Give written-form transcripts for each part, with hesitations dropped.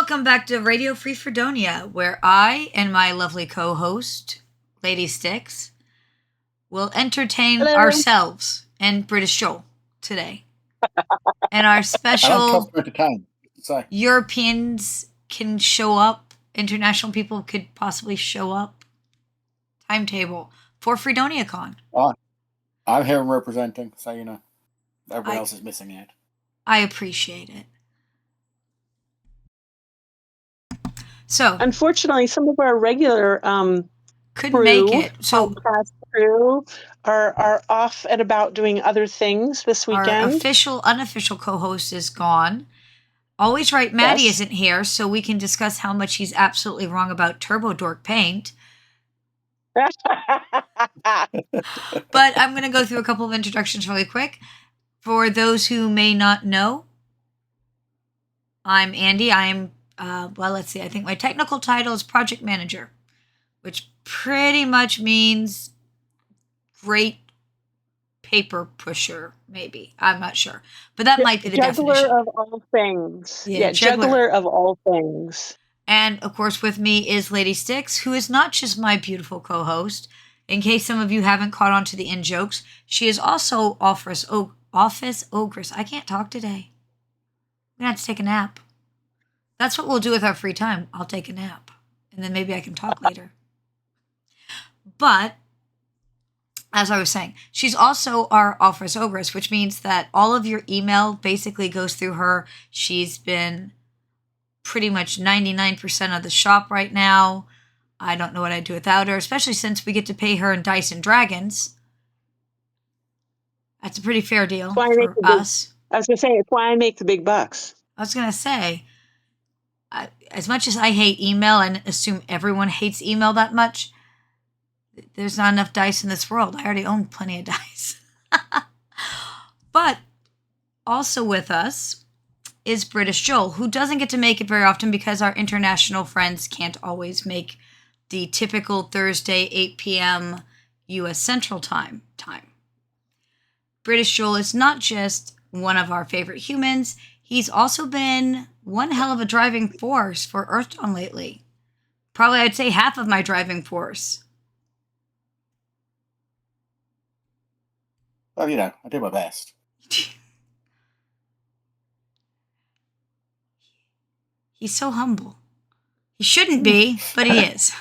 Welcome back to Radio Free Fredonia, where I and my lovely co-host, Lady Styx, will entertain Hello. ourselves and British Joel today. And our I don't special trust entertain. So Europeans can show up, international people could possibly show up timetable for FreedoniaCon. I'm here and representing, so everybody else is missing out. I appreciate it. So, unfortunately, some of our regular couldn't make it. So, podcast crew are off and about doing other things this weekend. Our unofficial co-host is gone. Always right, Maddie isn't here, so we can discuss how much he's absolutely wrong about Turbo Dork paint. But I'm going to go through a couple of introductions really quick. For those who may not know, I'm Andy. Let's see. I think my technical title is project manager, which pretty much means great paper pusher, maybe. I'm not sure. But that might be the juggler definition. of all things. Yeah, juggler of all things. And, of course, with me is Lady Styx, who is not just my beautiful co-host. In case some of you haven't caught on to the in-jokes, she is also office ogress. I can't talk today. I'm going to have to take a nap. That's what we'll do with our free time. I'll take a nap. And then maybe I can talk later. But, as I was saying, she's also our office ogress, which means that all of your email basically goes through her. She's been pretty much 99% of the shop right now. I don't know what I'd do without her, especially since we get to pay her in Dice and Dragons. That's a pretty fair deal for us. I was going to say, it's why I make the big bucks. I was going to say, as much as I hate email and assume everyone hates email that much, there's not enough dice in this world. I already own plenty of dice. But also with us is British Joel, who doesn't get to make it very often because our international friends can't always make the typical Thursday 8 p.m. U.S. Central Time. British Joel is not just one of our favorite humans. He's also been one hell of a driving force for Earthdawn lately. Probably I'd say half of my driving force. Well, I do my best. He's so humble. He shouldn't be, but he is.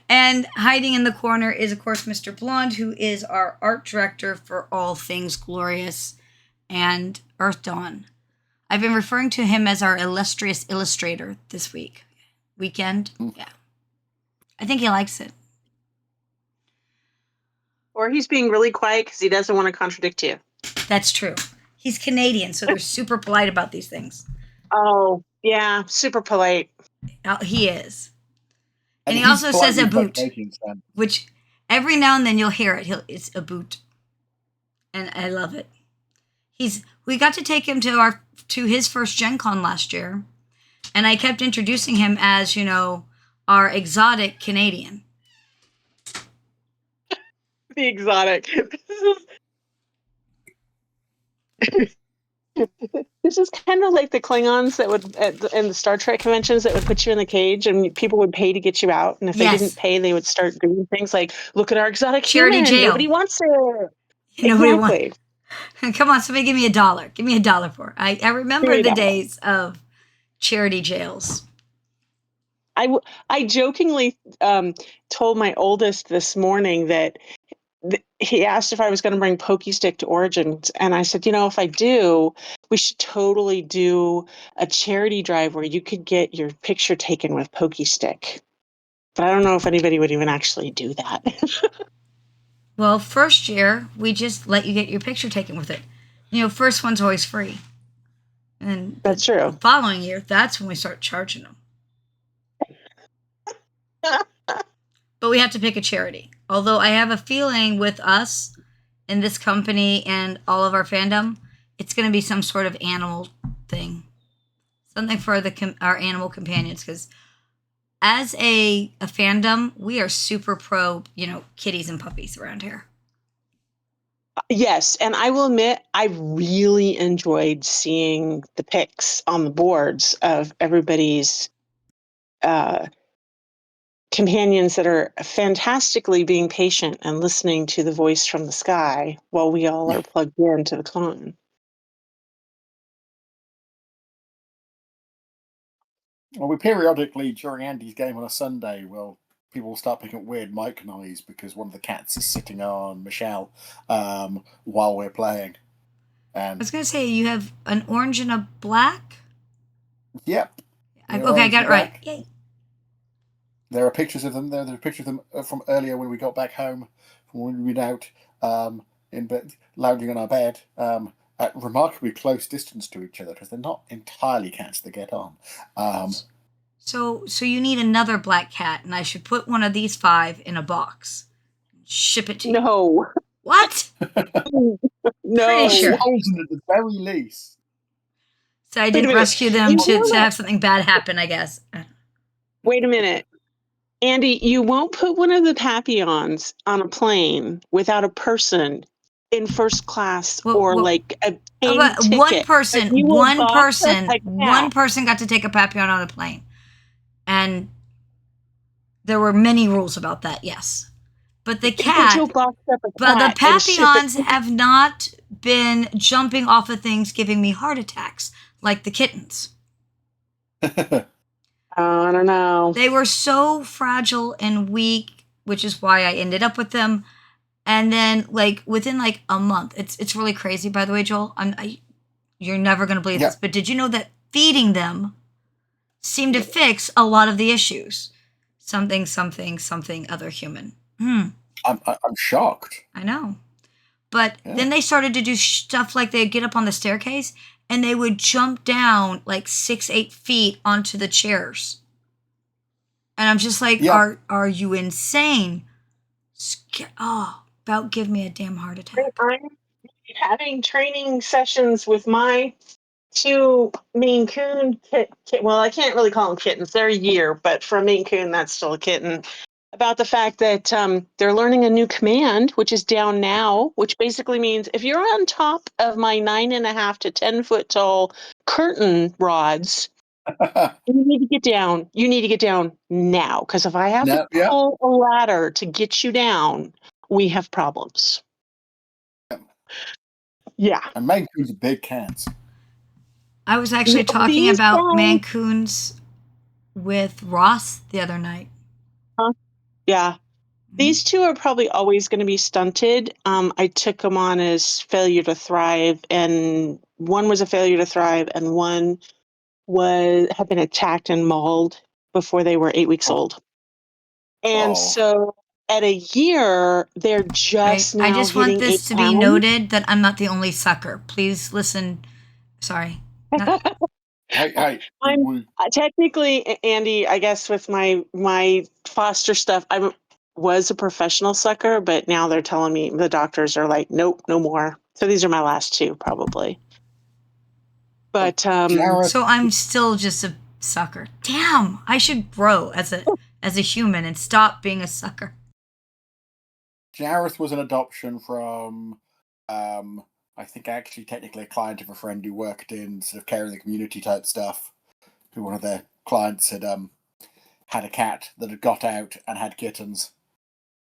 And hiding in the corner is, of course, Mr. Blonde, who is our art director for all things glorious and Earthdawn. I've been referring to him as our illustrious illustrator this weekend. Yeah. I think he likes it. Or he's being really quiet because he doesn't want to contradict you. That's true. He's Canadian, so they're super polite about these things. Oh, yeah, super polite. He is. And he also says a boot, which every now and then you'll hear it. It's a boot. And I love it. We got to take him to his first Gen Con last year, and I kept introducing him as, our exotic Canadian. The exotic. This is kind of like the Klingons that would, in the Star Trek conventions, that would put you in the cage and people would pay to get you out. And if they didn't pay, they would start doing things like, look at our exotic charity human. jail. Nobody wants it. Nobody wants. Come on, somebody give me $1. Give me $1 for it. I remember the days of charity jails. I jokingly told my oldest this morning that he asked if I was going to bring Pokey Stick to Origins. And I said, if I do, we should totally do a charity drive where you could get your picture taken with Pokey Stick. But I don't know if anybody would even actually do that. Well, first year, we just let you get your picture taken with it. First one's always free. And that's true. The following year, that's when we start charging them. But we have to pick a charity. Although I have a feeling with us in this company and all of our fandom, it's going to be some sort of animal thing. Something for our animal companions. Because as a fandom, we are super pro, kitties and puppies around here. Yes, and I will admit, I really enjoyed seeing the pics on the boards of everybody's companions that are fantastically being patient and listening to the voice from the sky while we all are plugged into the con. Well, we periodically, during Andy's game on a Sunday, people will start picking up weird mic noise because one of the cats is sitting on Michelle while we're playing. I was gonna say you have an orange and a black. Yep. Okay, I got it right. Yay! There are pictures of them. There are pictures of them from earlier when we got back home, from when we'd out in bed, lounging on our bed, at remarkably close distance to each other because they're not entirely cats that get on. So you need another black cat, and I should put one of these 5 in a box, ship it to you. No. What? No. Pretty sure. 1,000 at the very least. So I didn't rescue them to have something bad happen, I guess. Wait a minute. Andy, you won't put one of the Papillons on a plane without a person in first class or like a plane ticket. One person got to take a Papillon on a plane. And there were many rules about that, yes. But the the Papillons have not been jumping off of things giving me heart attacks like the kittens. I don't know. They were so fragile and weak, which is why I ended up with them. And then, within a month, it's really crazy. By the way, Joel, you're never gonna believe this, but did you know that feeding them seemed to fix a lot of the issues? Something other human. I'm shocked. I know, but then they started to do stuff like they'd get up on the staircase and they would jump down 6-8 feet onto the chairs. And I'm just like, are you insane? About give me a damn heart attack. I'm having training sessions with my 2 Maine Coon well, I can't really call them kittens. They're a year, but for a Maine Coon, that's still a kitten. About the fact that they're learning a new command, which is down now, which basically means if you're on top of my 9.5 to 10 foot tall curtain rods, you need to get down. You need to get down now, because if I have to pull a ladder to get you down, we have problems. Yeah. And Maine Coons are big cats. I was actually talking about Maine Coons with Ross the other night. Yeah. These 2 are probably always going to be stunted. I took them on as failure to thrive, and one was a failure to thrive, and one had been attacked and mauled before they were 8 weeks old. And so at a year, they're just now I just want this to be noted that I'm not the only sucker. Please listen. Sorry. Hey, I'm technically, Andy, I guess with my foster stuff, I was a professional sucker, but now they're telling me, the doctors are like, nope, no more. So these are my last 2 probably. But so I'm still just a sucker. Damn, I should grow as a human and stop being a sucker. Jareth was an adoption from I think actually technically a client of a friend who worked in sort of care in the community type stuff, who one of their clients had had a cat that had got out and had kittens.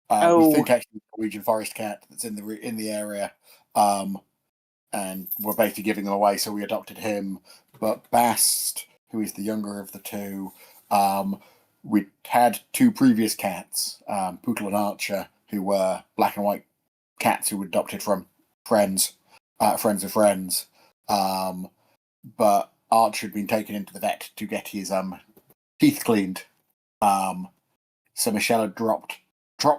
We think actually a Norwegian forest cat that's in the area, and we're basically giving them away, so we adopted him. But Bast, who is the younger of the 2, we had 2 previous cats, Poodle and Archer, who were black and white cats who were adopted from friends of friends. But Archer had been taken into the vet to get his teeth cleaned. So Michelle had dropped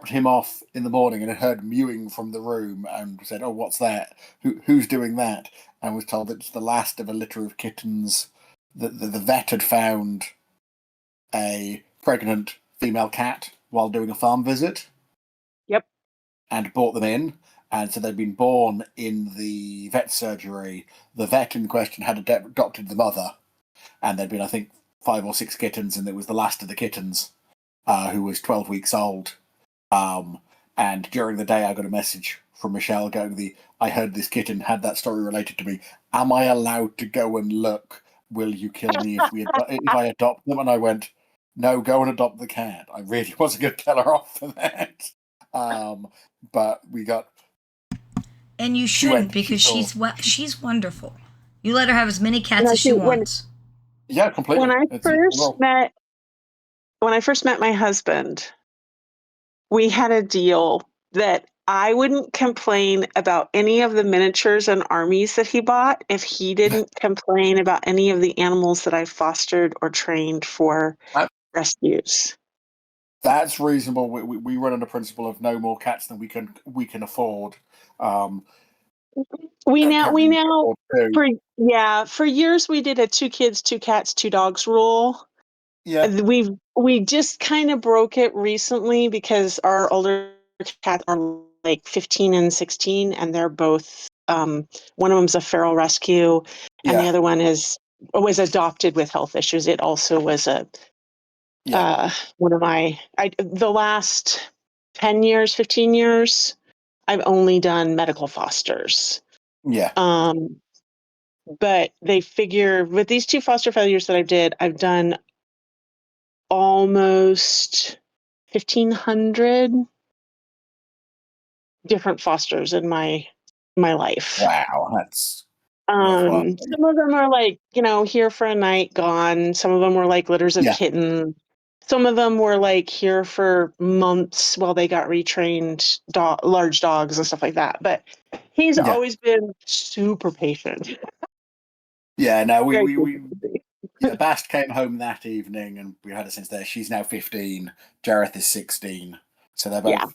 him off in the morning and had heard mewing from the room and said, "Oh, what's that? Who's doing that?" And was told that it's the last of a litter of kittens. The vet had found a pregnant female cat while doing a farm visit. Yep. And brought them in. And so they'd been born in the vet surgery. The vet in question had adopted the mother. And there'd been, I think, 5 or 6 kittens, and it was the last of the kittens, who was 12 weeks old. And And during the day, I got a message from Michelle going, I heard this kitten had that story related to me. Am I allowed to go and look? Will you kill me if I adopt them? And I went, no, go and adopt the cat. I really wasn't going to tell her off for that. But we got... And you shouldn't, because she's wonderful. You let her have as many cats as she wants. Yeah, completely. When I first met my husband, we had a deal that I wouldn't complain about any of the miniatures and armies that he bought if he didn't complain about any of the animals that I fostered or trained for rescues. That's reasonable. We run on the principle of no more cats than we can afford. We now for years we did a 2 kids, 2 cats, 2 dogs rule. Yeah. We just kind of broke it recently because our older cats are like 15 and 16, and they're both one of them's a feral rescue, and the other one was adopted with health issues. It also was one of the last 10 years, 15 years, I've only done medical fosters. Yeah. But they figure with these 2 foster failures that I've done almost 1,500 different fosters in my life. Wow, that's worthwhile. Some of them are like, here for a night, gone. Some of them were like litters of kittens. Some of them were like here for months while they got retrained large dogs and stuff like that. But he's always been super patient. Yeah, no, Bast came home that evening, and we had her since there. She's now 15. Jareth is 16. So they're both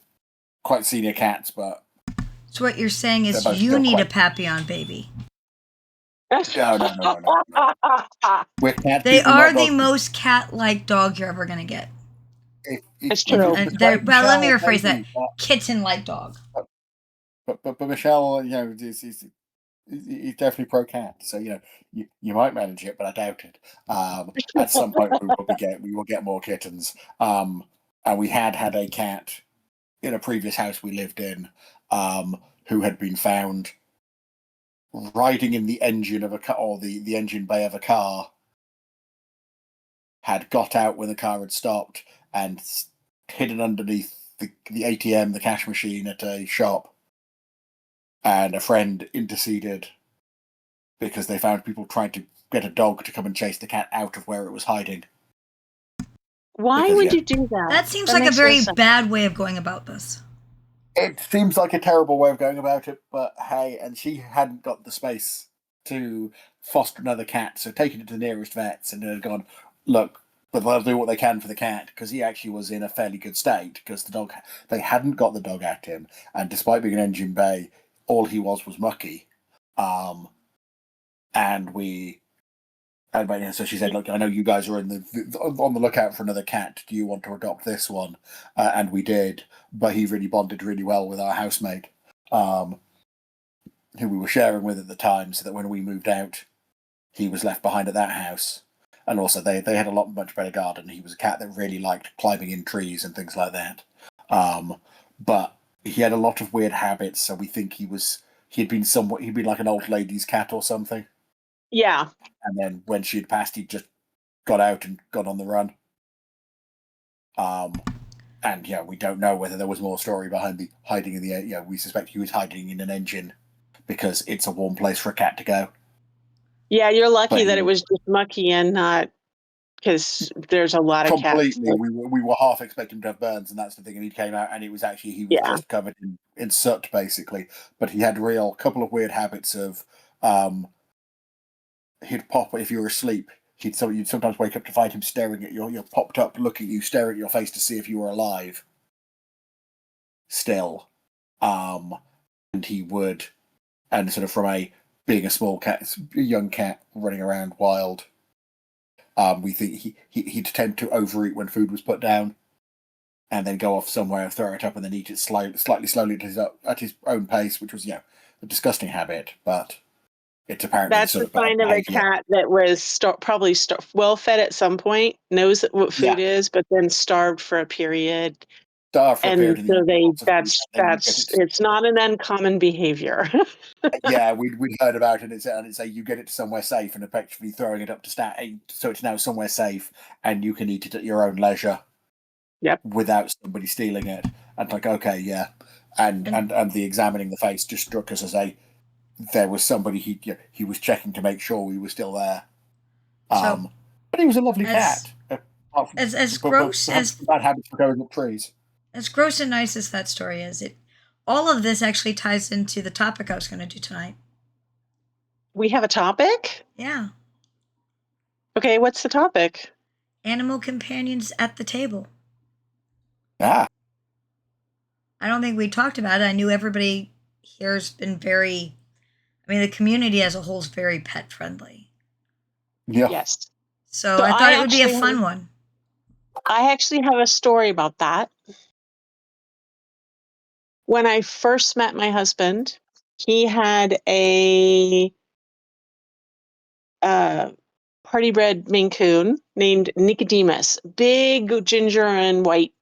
quite senior cats, but... So what you're saying is you need a Papillon baby. No. We're cat they people, are not the most cat-like dog you're ever going to get. It's true. Well, let me rephrase that. Kitten-like dog. But Michelle, he's definitely pro cat. So you might manage it, but I doubt it. At some point, we will get more kittens. And we had a cat in a previous house we lived in, who had been found riding in the engine of a car, or the engine bay of a car. Had got out when the car had stopped and hidden underneath the ATM, the cash machine at a shop. And a friend interceded because they found people trying to get a dog to come and chase the cat out of where it was hiding. Why would you do that? That seems like a very bad way of going about this. It seems like a terrible way of going about it, but hey, and she hadn't got the space to foster another cat, so taking it to the nearest vets and had gone, look, but they'll do what they can for the cat, because he actually was in a fairly good state, because they hadn't got the dog at him, and despite being an engine bay, all he was mucky. And so she said, look, I know you guys are on the lookout for another cat. Do you want to adopt this one? And we did, but he really bonded really well with our housemate, who we were sharing with at the time, so that when we moved out, he was left behind at that house. And also they had a much better garden. He was a cat that really liked climbing in trees and things like that. But he had a lot of weird habits, so we think he'd been like an old lady's cat or something. Yeah. And then when she'd passed, he just got out and got on the run. And we don't know whether there was more story behind the hiding in the we suspect he was hiding in an engine because it's a warm place for a cat to go. Yeah, you're lucky that it was just mucky and not, because there's a lot of cats. Completely. We were half expecting to have burns, and that's the thing. And he came out, and he was just covered in soot, basically. But he had couple of weird habits of, he'd pop if you were asleep. You'd sometimes wake up to find him staring at you. You're popped up, looking at you, staring at your face to see if you were alive. Still, and he would, and sort of from being a small cat, a young cat running around wild. We think he'd tend to overeat when food was put down, and then go off somewhere, throw it up, and then eat it slightly slowly at his own pace, which was a disgusting habit. But it's apparently that's the sign of a cat that was probably well fed at some point, knows what food is, but then starved for a period, Staff And appeared in the so lots of things, and you get it. it's not an uncommon behavior. Yeah, we'd heard about it, and it's a you get it to somewhere safe, and effectively throwing it up to stat 8, so it's now somewhere safe, and you can eat it at your own leisure. Yep. Without somebody stealing it, and like, okay, yeah, and the examining the face just struck us as there was somebody he was checking to make sure we were still there. So, But he was a lovely cat. as But gross had some bad habits for going up trees. as gross and nice as that story is, all of this actually ties into the topic I was going to do tonight. We have a topic? Yeah. Okay, what's the topic? Animal companions at the table. Ah, I don't think we talked about it. I knew everybody here's been the community as a whole is very pet friendly. yeah. Yes. So So I thought it would be a fun one. I actually have a story about that. When I first met my husband, he had a party bred Maine Coon named Nicodemus, big ginger and white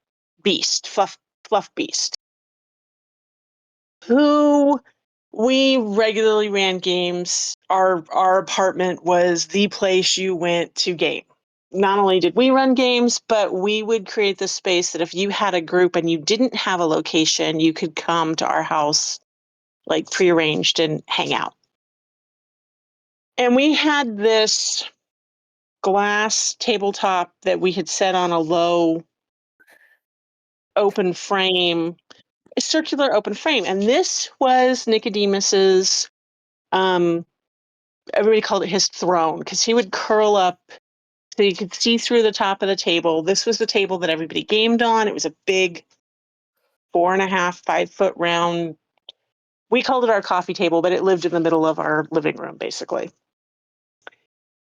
beast, fluff beast, who we regularly ran games. Our apartment was the place you went to game. Not only did we run games, but we would create the space that if you had a group and you didn't have a location, you could come to our house, like prearranged, and hang out. And we had this glass tabletop that we had set on a low open frame, a circular open frame. And this was Nicodemus's, everybody called it his throne, because he would curl up so you could see through the top of the table. This was the table that everybody gamed on. It was a big 4.5, 5-foot round. We called it our coffee table, but it lived in the middle of our living room, basically.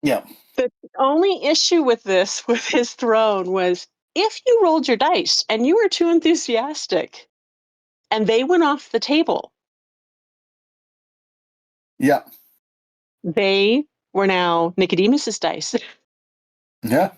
Yeah. The only issue with his throne, was if you rolled your dice and you were too enthusiastic and they went off the table, Yeah. they were now Nicodemus's dice. Yeah.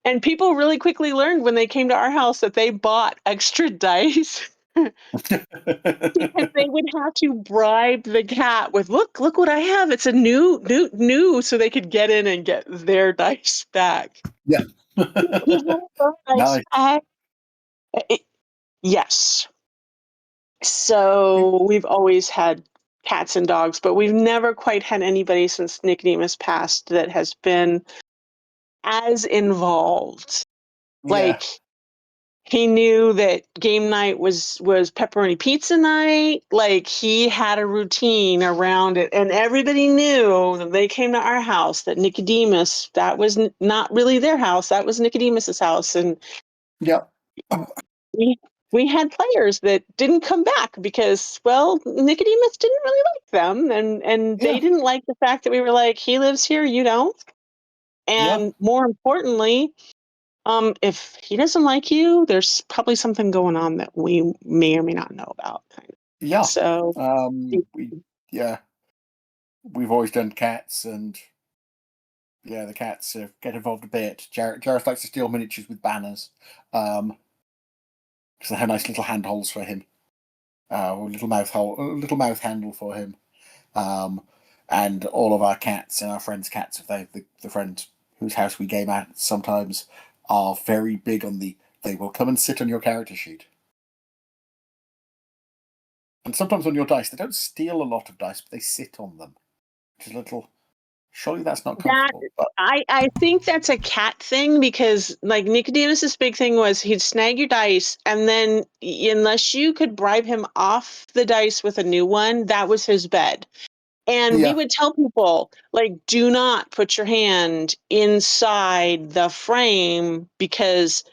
And people really quickly learned when they came to our house that they bought extra dice because they would have to bribe the cat with, look what I have. It's a new, so they could get in and get their dice back. Yeah. He had a dice Nice. pack. Yes. So we've always had cats and dogs, but we've never quite had anybody since Nicodemus passed that has been as involved. Yeah. Like, he knew that game night was pepperoni pizza night. Like, he had a routine around it, and everybody knew that they came to our house that Nicodemus, that was not really their house, that was Nicodemus's house. And Yeah. we had players that didn't come back because, well, Nicodemus didn't really like them, and they didn't like the fact that we were like, he lives here, you don't. And more importantly, if he doesn't like you, there's probably something going on that we may or may not know about. Kind of. Yeah. So We've always done cats, and the cats get involved a bit. Jareth likes to steal miniatures with banners, because they have nice little handholds for him, or little mouth handle for him. And all of our cats and our friends' cats, if the friend whose house we game at sometimes, are very big on they will come and sit on your character sheet. And sometimes on your dice. They don't steal a lot of dice, but they sit on them. Which is a little... Surely that's not comfortable. But I think that's a cat thing, because like Nicodemus's big thing was he'd snag your dice, and then unless you could bribe him off the dice with a new one, that was his bed. And we would tell people, like, do not put your hand inside the frame, because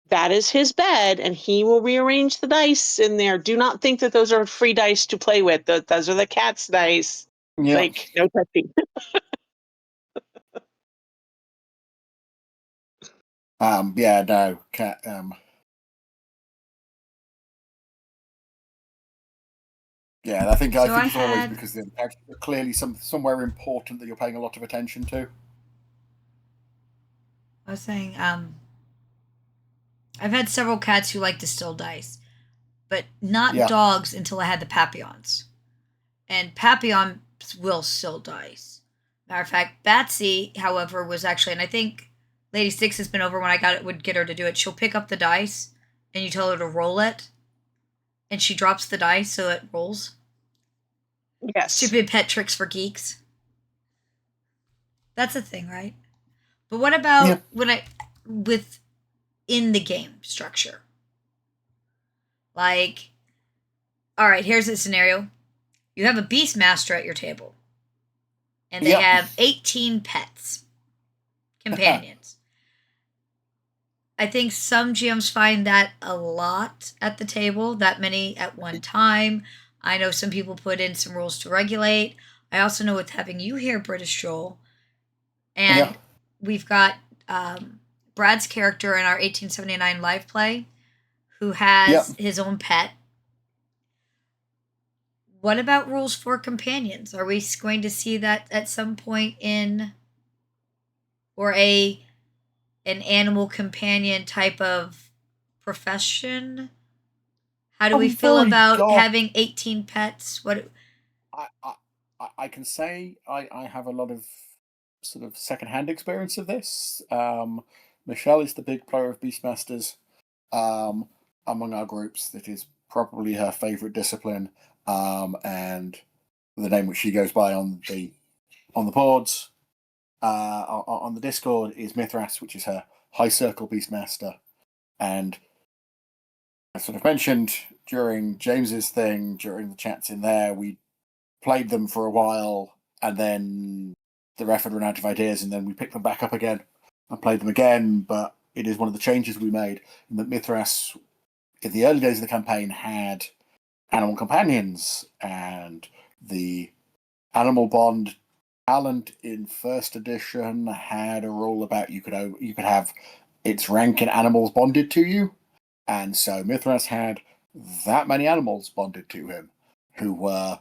that is his bed and he will rearrange the dice in there. Do not think that those are free dice to play with. Those are the cat's dice. Like, no touching. no, cat. I think it's always because they're clearly somewhere important that you're paying a lot of attention to. I was saying, I've had several cats who like to still dice, but not Yeah. dogs until I had the Papillons. And Papillons will still dice. Matter of fact, Batsy, however, was actually, and I think Lady Six has been over when would get her to do it. She'll pick up the dice, and you tell her to roll it, and she drops the dice so it rolls. Yes. Stupid pet tricks for geeks. That's a thing, right? But what about within the game structure? Like, all right, here's a scenario. You have a Beastmaster at your table, and they have 18 pets, companions. I think some GMs find that a lot at the table, that many at one time. I know some people put in some rules to regulate. I also know with having you here, British Joel, and we've got Brad's character in our 1879 live play who has his own pet. What about rules for companions? Are we going to see that at some point in, or an animal companion type of profession? How do we feel about having 18 pets? What I can say I have a lot of sort of secondhand experience of this. Michelle is the big player of Beastmasters among our groups. That is probably her favorite discipline, and the name which she goes by on the boards on the Discord is Mithras, which is her high circle Beastmaster. And I sort of mentioned during James's thing, during the chats in there, we played them for a while, and then the ref had run out of ideas, and then we picked them back up again and played them again. But it is one of the changes we made, in that Mithras, in the early days of the campaign, had animal companions, and the animal bond talent in first edition had a rule about you could have its rank in animals bonded to you, and so Mithras had that many animals bonded to him who were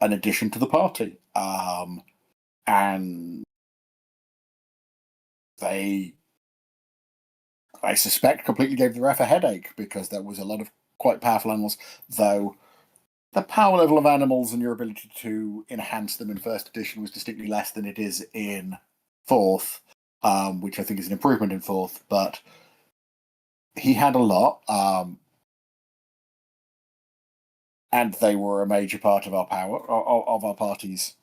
an addition to the party, and they, I suspect, completely gave the ref a headache because there was a lot of quite powerful animals, though the power level of animals and your ability to enhance them in first edition was distinctly less than it is in fourth, which I think is an improvement in fourth. But he had a lot, and they were a major part of our of our party's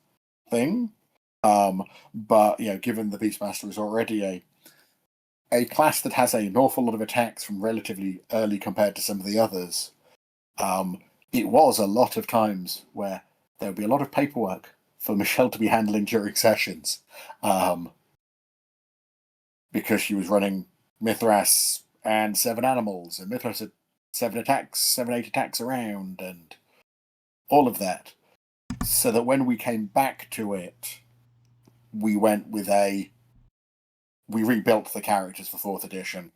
thing. But given the Beastmaster is already a class that has an awful lot of attacks from relatively early compared to some of the others, it was a lot of times where there would be a lot of paperwork for Michelle to be handling during sessions, because she was running Mithras and 7 animals, and Mithras had 7 attacks, 8 attacks around, and all of that. So that when we came back to it, we went with we rebuilt the characters for 4th edition,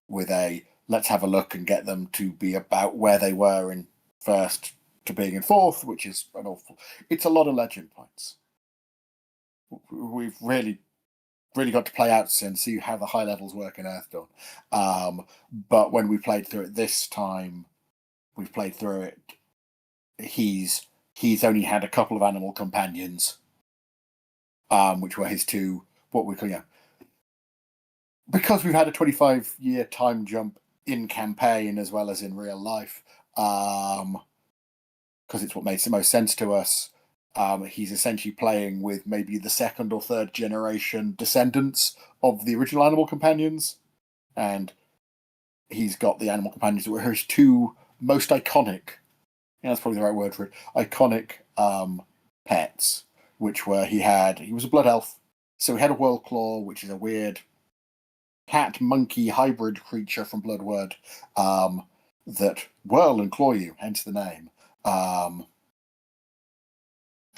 with let's have a look and get them to be about where they were in first to being in 4th, which is it's a lot of legend points. We've really got to play out and see how the high levels work in Earthdawn. But when we played through it this time, we've played through it. He's only had a couple of animal companions, which were his 2, what we call, because we've had a 25-year time jump in campaign as well as in real life, because it's what makes the most sense to us. He's essentially playing with maybe the 2nd or 3rd generation descendants of the original animal companions, and he's got the animal companions that were his 2 most iconic, that's probably the right word for it, iconic pets, which were he was a blood elf, so he had a Whirlclaw, which is a weird cat-monkey hybrid creature from Bloodword, that whirl and claw you, hence the name.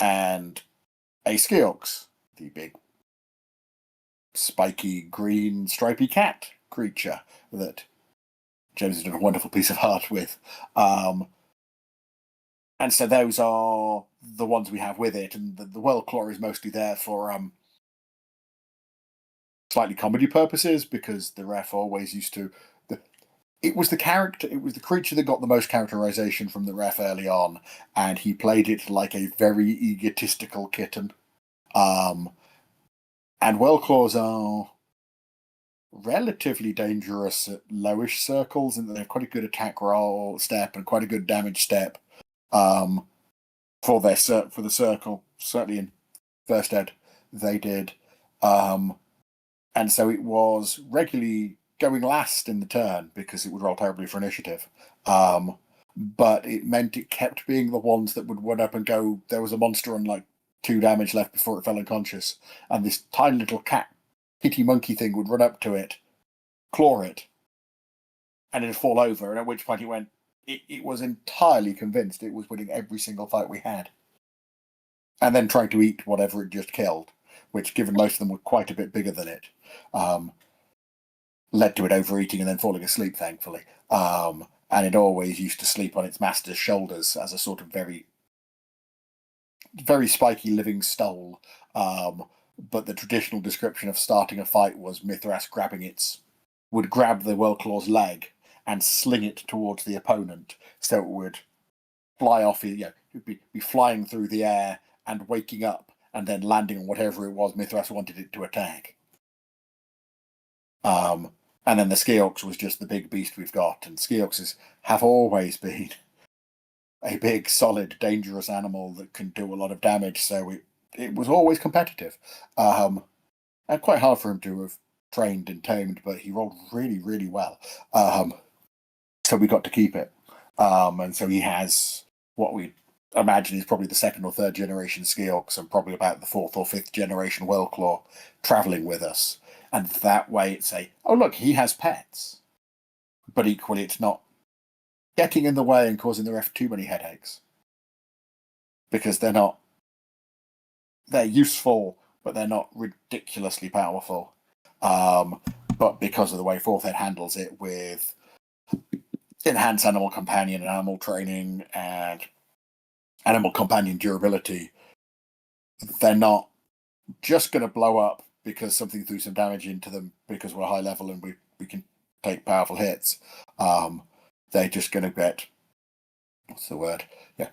And a Skeox, the big spiky green stripy cat creature that James has done a wonderful piece of art with. And so those are the ones we have with it, and the Whirlclaw is mostly there for slightly comedy purposes, because the ref always used to. It was the creature that got the most characterization from the ref early on, and he played it like a very egotistical kitten. And Wellclaws are relatively dangerous at lowish circles, and they have quite a good attack roll step and quite a good damage step for the circle. Certainly in first ed, they did, and so it was regularly going last in the turn because it would roll terribly for initiative. But it meant it kept being the ones that would run up and go. There was a monster on like 2 damage left before it fell unconscious, and this tiny little kitty monkey thing would run up to it, claw it, and it'd fall over. And at which point it was entirely convinced it was winning every single fight we had, and then trying to eat whatever it just killed, which, given most of them were quite a bit bigger than it, led to it overeating and then falling asleep, thankfully. And it always used to sleep on its master's shoulders as a sort of very, very spiky living stole. But the traditional description of starting a fight was Mithras would grab the Wellclaw's leg and sling it towards the opponent, so it would fly off. It would be flying through the air and waking up, and then landing on whatever it was Mithras wanted it to attack. And then the Skeox was just the big beast we've got, and Skeoxes have always been a big, solid, dangerous animal that can do a lot of damage, so it was always competitive. And quite hard for him to have trained and tamed, but he rolled really, really well. So we got to keep it. And so he has what we imagine is probably the 2nd or 3rd generation Skeox, and probably about the 4th or 5th generation Wellclaw travelling with us. And that way it's oh look, he has pets. But equally it's not getting in the way and causing the ref too many headaches. Because they're useful, but they're not ridiculously powerful. But because of the way 4th Ed handles it with enhanced animal companion and animal training and animal companion durability, they're not just going to blow up because something threw some damage into them because we're high level and we can take powerful hits. They're just going to get, what's the word? Yeah,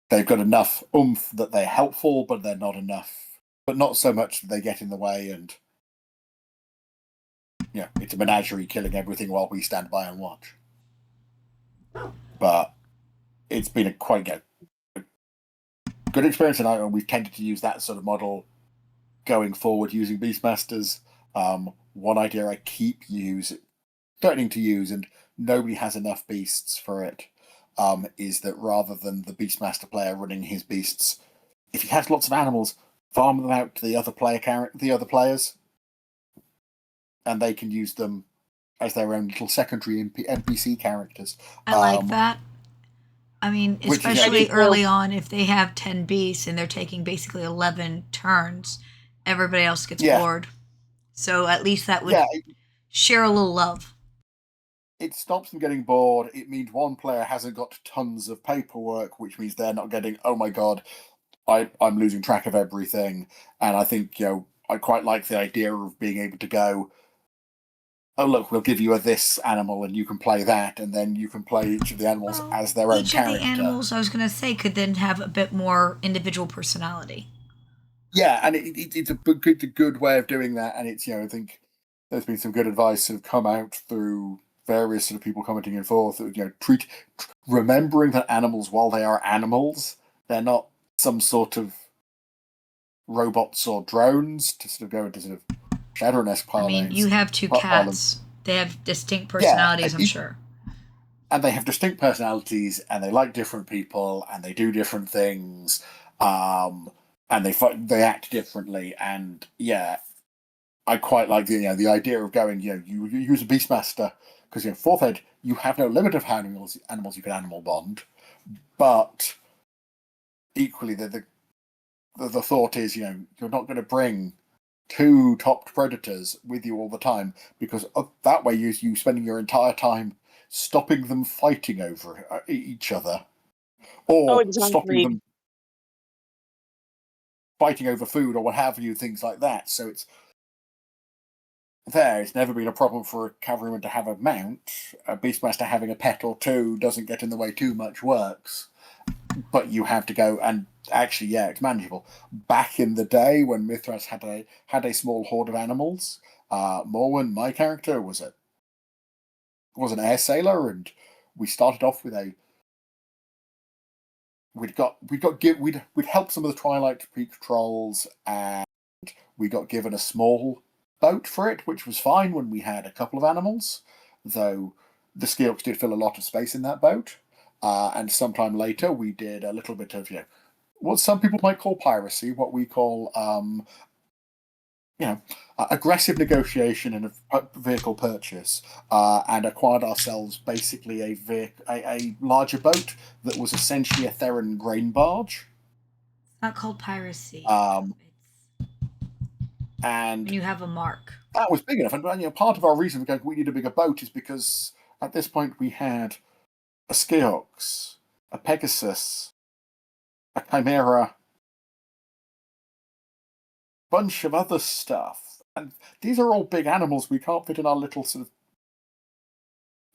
they've got enough oomph that they're helpful, but they're not enough, but not so much that they get in the way. And it's a menagerie killing everything while we stand by and watch. But it's been a quite good experience, and we've tended to use that sort of model going forward using Beastmasters. One idea I keep threatening to use, and nobody has enough beasts for it, is that rather than the Beastmaster player running his beasts, if he has lots of animals, farm them out to the other players, and they can use them as their own little secondary NPC characters. I like that. I mean, especially early on, if they have 10 beasts and they're taking basically 11 turns, everybody else gets bored. So at least that would share a little love. It stops them getting bored. It means one player hasn't got tons of paperwork, which means they're not getting, oh my god, I'm losing track of everything. And I think, I quite like the idea of being able to go, oh look, we'll give you this animal and you can play that, and then you can play each of the animals as their own character. Each of the animals, I was going to say, could then have a bit more individual personality. Yeah, and it's a good way of doing that, and it's, I think there's been some good advice that have come out through various sort of people commenting and forth, remembering that animals, while they are animals, they're not some sort of robots or drones, to sort of go into sort of Shadowrun-esque parlance. I mean, you have 2 cats. They have distinct personalities, I'm sure. And they have distinct personalities, and they like different people, and they do different things, and they act differently. And I quite like the idea of going, you use a Beastmaster, because 4th Ed, you have no limit of how animals you can animal bond, but equally the thought is, you're not going to bring 2 topped predators with you all the time, because that way you spending your entire time stopping them fighting over each other, or stopping them fighting over food or what have you, things like that. So there. It's never been a problem for a cavalryman to have a mount. A beastmaster having a pet or two doesn't get in the way too much works. But you have to go, and actually, yeah, it's manageable. Back in the day when Mithras had a small horde of animals, Morwen, my character, was an air sailor, and we started off with we'd helped some of the Twilight Peak trolls, and we got given a small boat for it, which was fine when we had a couple of animals, though the Skeorks did fill a lot of space in that boat. And sometime later, we did a little bit of what some people might call piracy, what we call aggressive negotiation and a vehicle purchase, and acquired ourselves basically a larger boat that was essentially a Theron grain barge. It's not called piracy. And when you have a mark. That was big enough. And part of our reason for going, we need a bigger boat is because at this point we had a Skeox, a Pegasus, a Chimera, bunch of other stuff. And these are all big animals we can't fit in our little sort of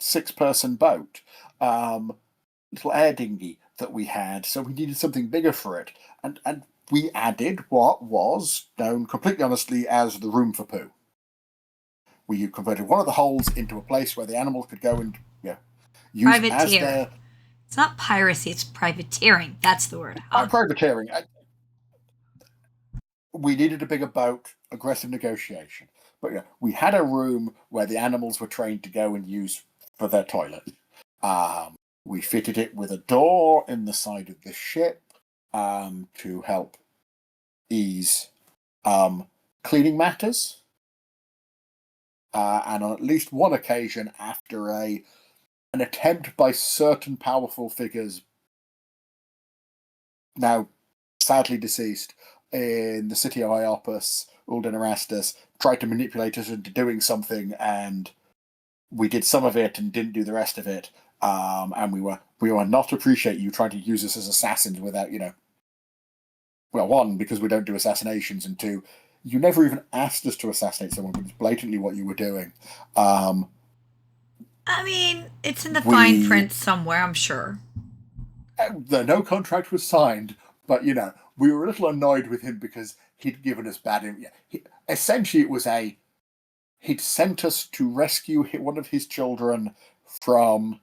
6-person boat. Little air dinghy that we had, so we needed something bigger for it. And we added what was known completely honestly as the room for poo. We converted one of the holes into a place where the animals could go and use as their... It's not piracy, it's privateering. That's the word. Privateering. We needed a bigger boat, aggressive negotiation. But we had a room where the animals were trained to go and use for their toilet. We fitted it with a door in the side of the ship to help ease cleaning matters. And on at least one occasion, after an attempt by certain powerful figures, now sadly deceased, in the city of Iopus, Ulden Erastus, tried to manipulate us into doing something, and we did some of it and didn't do the rest of it. And we were not appreciate you trying to use us as assassins without, well, one, because we don't do assassinations, and two, you never even asked us to assassinate someone, but it's blatantly what you were doing. I mean, it's in the fine print somewhere, I'm sure. No contract was signed, but, we were a little annoyed with him because he'd given us bad... essentially, it was he'd sent us to rescue one of his children from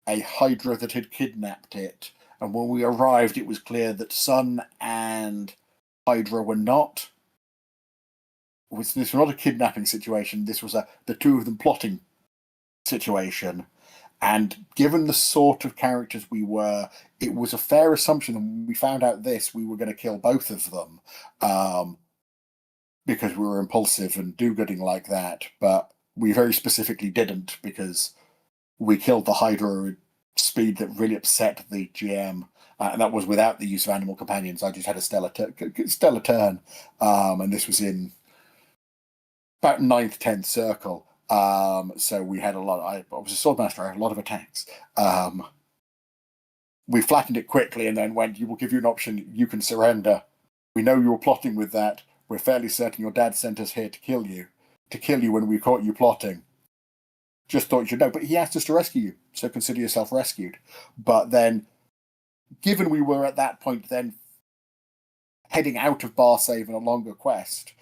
a Hydra that had kidnapped it. And when we arrived, it was clear that Sun and Hydra were not... This was not a kidnapping situation. This was the two of them plotting situation. And given the sort of characters we were, it was a fair assumption that when we found out this, we were going to kill both of them. Because we were impulsive and do-gooding like that. But we very specifically didn't, because we killed the Hydra at speed that really upset the GM. And that was without the use of animal companions. I just had a stellar turn. And this was in about 9th, 10th circle. So we had a lot. I was a swordmaster. I had a lot of attacks. We flattened it quickly and then went, "You will give you an option. You can surrender. We know you were plotting with that. We're fairly certain your dad sent us here to kill you. To kill you when we caught you plotting. Just thought you should know. But he asked us to rescue you, so consider yourself rescued." But then, given we were at that point then heading out of Barsave on a longer quest,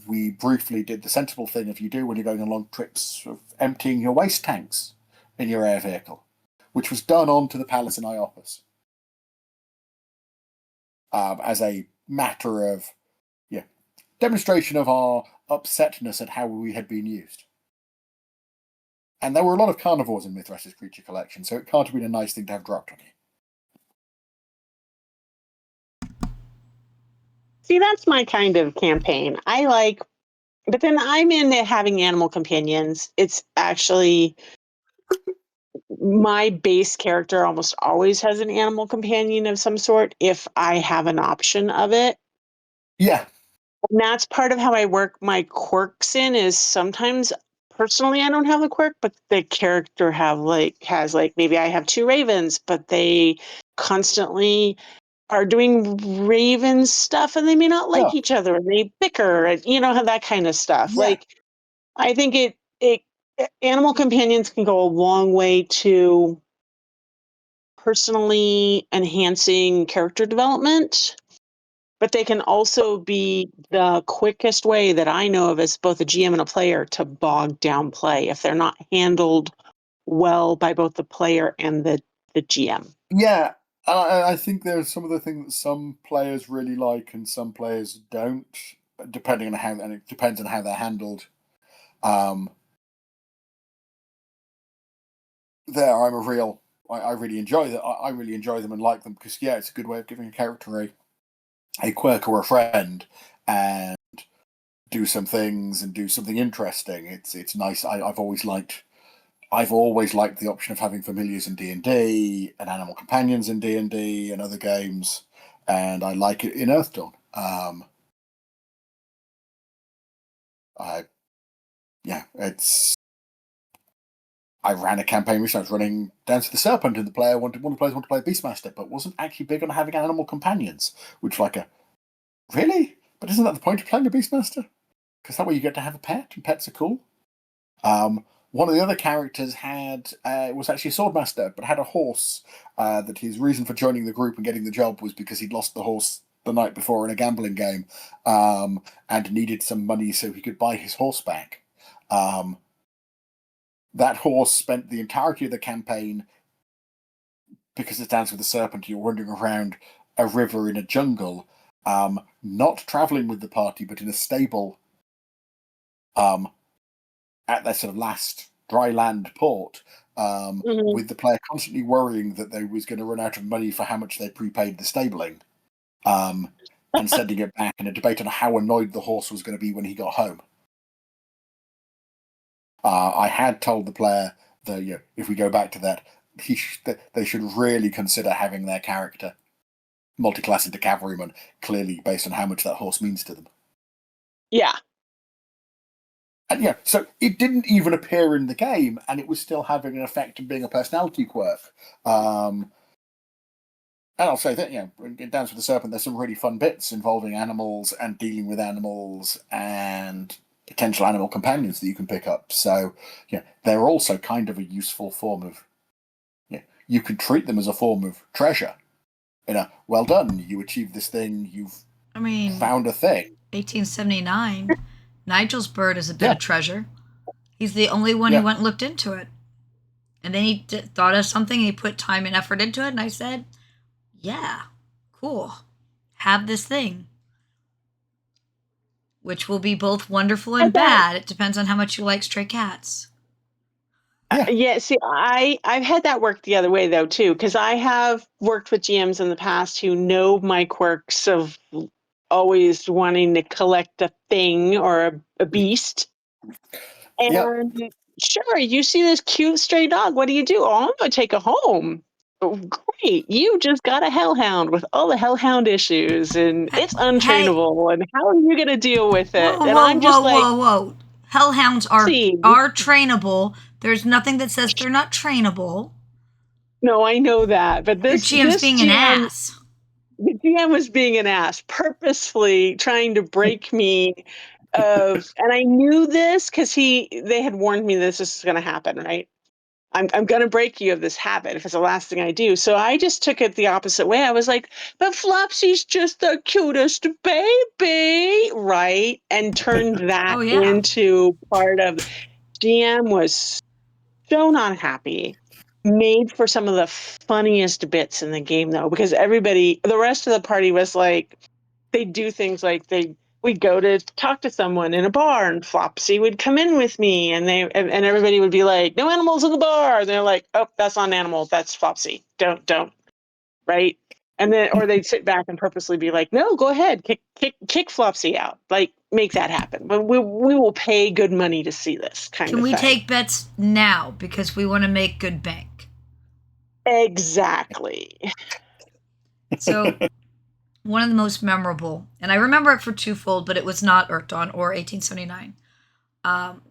we briefly did the sensible thing if you do when you're going on long trips of emptying your waste tanks in your air vehicle, which was done onto the palace in Iopus. As a matter of demonstration of our upsetness at how we had been used. And there were a lot of carnivores in Mithras' creature collection, so it can't have been a nice thing to have dropped on you. See, that's my kind of campaign. But then I'm into having animal companions. It's actually my base character almost always has an animal companion of some sort if I have an option of it. Yeah. And that's part of how I work my quirks in is sometimes personally I don't have a quirk, but the character has maybe I have 2 ravens, but they constantly are doing Raven stuff and they may not like each other and they bicker and that kind of stuff. Yeah. Like, I think it animal companions can go a long way to personally enhancing character development, but they can also be the quickest way that I know of as both a GM and a player to bog down play if they're not handled well by both the player and the GM. Yeah, I think there's some of the things that some players really like and some players don't, depending on how, and it depends on how they're handled. There, I really enjoy that. I really enjoy them and like them because it's a good way of giving a character a quirk or a friend and do some things and do something interesting. It's nice. I've always liked the option of having familiars in D&D and animal companions in D&D and other games, and I like it in Earthdawn. I ran a campaign which I was running Dance of the Serpent, and one of the players wanted to play Beastmaster, but wasn't actually big on having animal companions. Which, really? But isn't that the point of playing a Beastmaster? Because that way you get to have a pet, and pets are cool. One of the other characters was actually a swordmaster, but had a horse. That his reason for joining the group and getting the job was because he'd lost the horse the night before in a gambling game, and needed some money so he could buy his horse back. That horse spent the entirety of the campaign, because it's Dance with the Serpent, you're wandering around a river in a jungle, not traveling with the party, but in a stable at their sort of last dry land port, with the player constantly worrying that they was going to run out of money for how much they prepaid the stabling, and sending it back, in a debate on how annoyed the horse was going to be when he got home. I had told the player that if we go back to that, they should really consider having their character multi-class into cavalryman, clearly based on how much that horse means to them. Yeah. And so it didn't even appear in the game, and it was still having an effect of being a personality quirk. And I'll say that, in Dance with the Serpent, there's some really fun bits involving animals and dealing with animals and potential animal companions that you can pick up. So, they're also kind of a useful form of, you can treat them as a form of treasure. Well done, you achieved this thing, found a thing. 1879, Nigel's bird is a bit of treasure. He's the only one who went and looked into it. And then he thought of something and he put time and effort into it, and I said, yeah, cool. Have this thing. Which will be both wonderful and bad. It depends on how much you like stray cats. Yeah, see, I've had that work the other way, though, too, because I have worked with GMs in the past who know my quirks of always wanting to collect a thing or a beast. And sure, you see this cute stray dog. What do you do? Oh, I'm going to take it home. Oh, great. You just got a hellhound with all the hellhound issues, and it's untrainable. And how are you going to deal with it? Whoa, and whoa, I'm just whoa. Hellhounds are see. trainable. There's nothing that says they're not trainable. No, I know that. But Your this GM's being GM, an ass. The GM was being an ass, purposefully trying to break me of, and I knew this because they had warned me this is going to happen, right? I'm going to break you of this habit if it's the last thing I do. So I just took it the opposite way. I was like, but Flopsy's just the cutest baby, right? And turned that into part of, GM was so not happy. Made for some of the funniest bits in the game, though, because the rest of the party was like, they do things like we'd go to talk to someone in a bar, and Flopsy would come in with me, and everybody would be like, "No animals in the bar." And they're like, "Oh, that's not an animal. That's Flopsy. Don't." Right? And then, or they'd sit back and purposely be like, "No, go ahead, kick Flopsy out. Like, make that happen. But we will pay good money to see this kind Can of we thing." take bets now because we want to make good bank? Exactly. So, one of the most memorable, and I remember it for twofold, but it was not Earthdawn or 1879.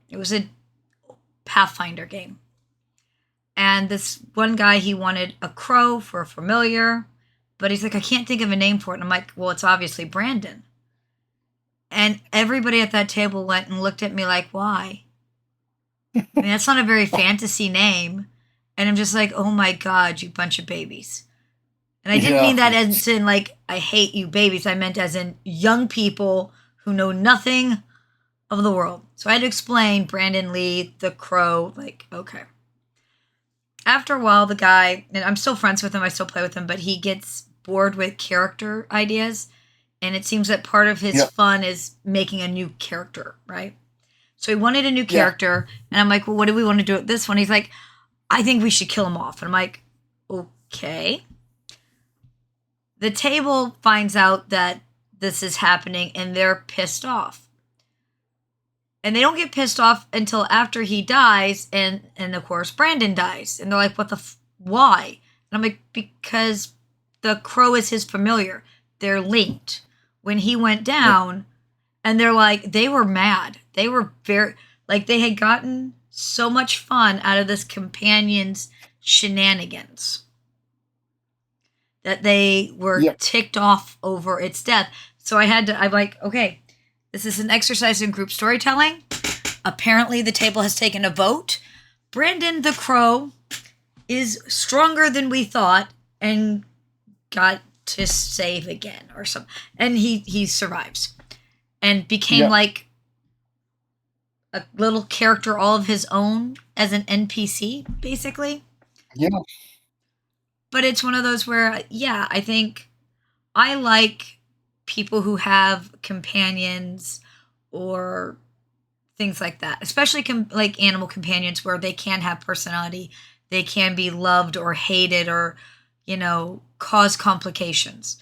It was a Pathfinder game. And this one guy, he wanted a crow for a familiar, But he's like, I can't think of a name for it. And I'm like, well, it's obviously Brandon. And everybody at that table went and looked at me like, why? I mean, that's not a very fantasy name. And I'm just like, oh my God, you bunch of babies. And I didn't mean that as in like, I hate you babies. I meant as in young people who know nothing of the world. So I had to explain Brandon Lee, the Crow, like, okay. After a while, the guy, and I'm still friends with him, I still play with him, but he gets bored with character ideas. And it seems that part of his fun is making a new character, right? So he wanted a new character. And I'm like, well, what do we want to do with this one? He's like, I think we should kill him off. And I'm like, okay. The table finds out that this is happening and they're pissed off. And they don't get pissed off until after he dies, and of course Brandon dies. And they're like, what the why? And I'm like, because the Crow is his familiar. They're linked. When he went down, and they're like, they were mad. They were very, like, they had gotten so much fun out of this companion's shenanigans that they were ticked off over its death. So I'm like, okay, this is an exercise in group storytelling. Apparently, the table has taken a vote. Brandon the Crow is stronger than we thought and got to save again or something. And he survives and became like a little character all of his own as an NPC, basically. Yeah. But it's one of those where, I think I like people who have companions or things like that, especially like animal companions where they can have personality. They can be loved or hated or, cause complications.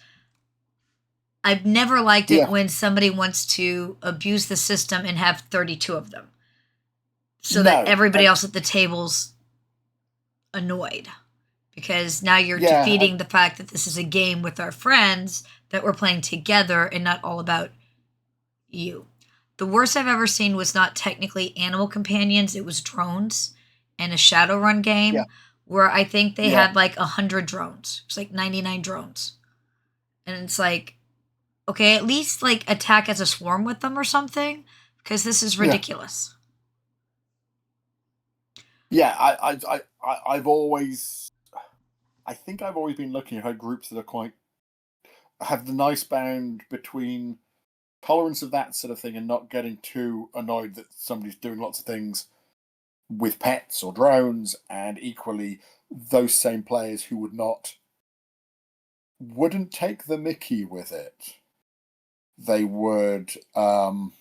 I've never liked it when somebody wants to abuse the system and have 32 of them so that everybody else at the table's annoyed. Because now you're defeating the fact that this is a game with our friends that we're playing together and not all about you. The worst I've ever seen was not technically animal companions. It was drones and a Shadowrun game where I think they had like 100 drones. It's like 99 drones. And it's like, okay, at least like attack as a swarm with them or something, because this is ridiculous. I think I've always been looking at groups that are have the nice bound between tolerance of that sort of thing and not getting too annoyed that somebody's doing lots of things with pets or drones, and equally those same players who wouldn't take the mickey with it. They would, I've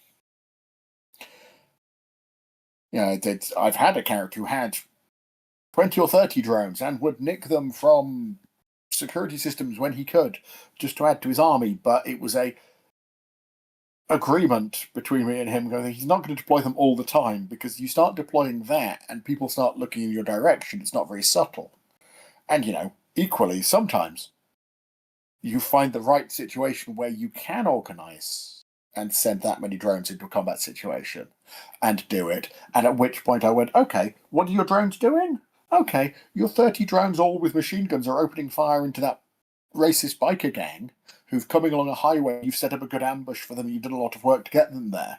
had a character who had 20 or 30 drones and would nick them from security systems when he could, just to add to his army. But it was a agreement between me and him going, he's not going to deploy them all the time, because you start deploying that and people start looking in your direction. It's not very subtle. And, equally, sometimes you find the right situation where you can organize and send that many drones into a combat situation and do it. And at which point I went, okay, what are your drones doing? Okay, your 30 drones all with machine guns are opening fire into that racist biker gang who've coming along a highway. You've set up a good ambush for them. You did a lot of work to get them there.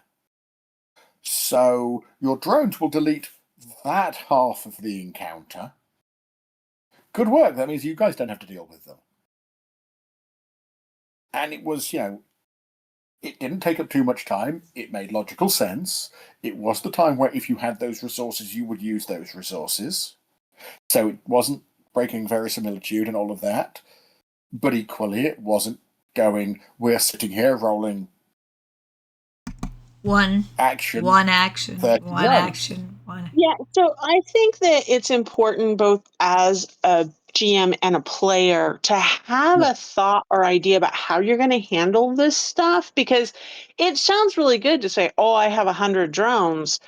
So your drones will delete that half of the encounter. Good work. That means you guys don't have to deal with them. And it was, it didn't take up too much time. It made logical sense. It was the time where if you had those resources, you would use those resources. So it wasn't breaking verisimilitude and all of that. But equally, it wasn't going, we're sitting here rolling one action. Yeah, so I think that it's important both as a GM and a player to have a thought or idea about how you're going to handle this stuff, because it sounds really good to say, oh, I have 100 drones.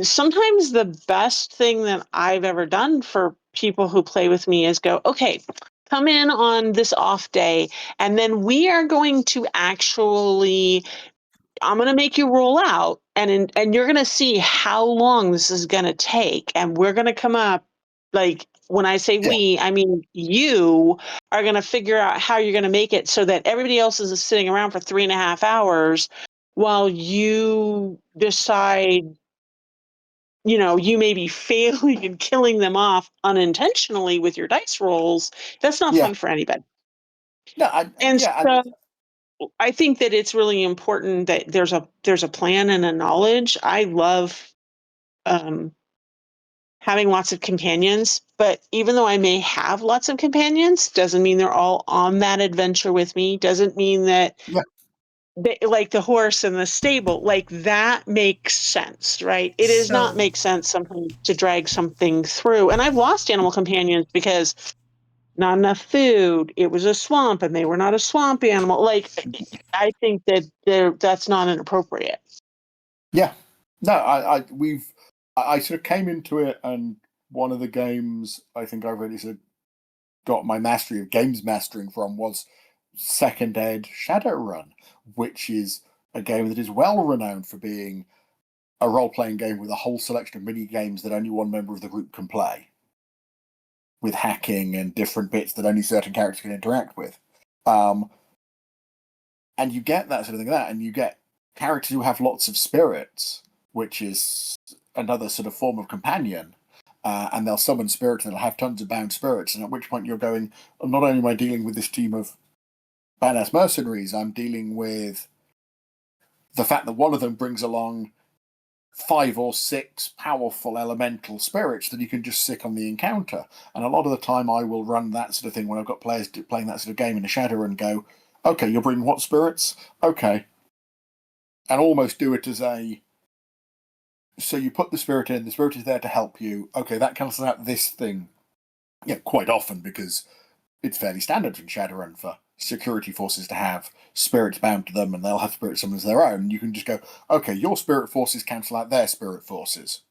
Sometimes the best thing that I've ever done for people who play with me is go, okay, come in on this off day, and then we are going to actually, I'm going to make you roll out, and you're going to see how long this is going to take, and we're going to come up like When I say we, I mean you are going to figure out how you're going to make it so that everybody else is sitting around for 3.5 hours while you decide, you may be failing and killing them off unintentionally with your dice rolls. That's not fun for anybody. No, So I think that it's really important that there's a plan and a knowledge. I love having lots of companions, but even though I may have lots of companions, doesn't mean they're all on that adventure with me. Doesn't mean that like the horse in the stable, like that makes sense, right? It does not make sense sometimes to drag something through. And I've lost animal companions because not enough food. It was a swamp and they were not a swamp animal. Like, I think that that's not inappropriate. Yeah. No, I sort of came into it, and one of the games I think I really sort of got my mastery of games mastering from was Second Ed Shadowrun, which is a game that is well renowned for being a role-playing game with a whole selection of mini games that only one member of the group can play, with hacking and different bits that only certain characters can interact with. And you get that sort of thing, and you get characters who have lots of spirits, which is another sort of form of companion. And they'll summon spirits, and they'll have tons of bound spirits. And at which point you're going, not only am I dealing with this team of badass mercenaries, I'm dealing with the fact that one of them brings along 5 or 6 powerful elemental spirits that you can just sick on the encounter. And a lot of the time I will run that sort of thing when I've got players playing that sort of game in a Shadow and go, okay, you're bringing what spirits? Okay. And almost do it as so you put the spirit in, the spirit is there to help you. Okay, that cancels out this thing. Yeah, quite often, because it's fairly standard in Shadowrun for security forces to have spirits bound to them, and they'll have spirit summons of their own. You can just go, okay, your spirit forces cancel out their spirit forces.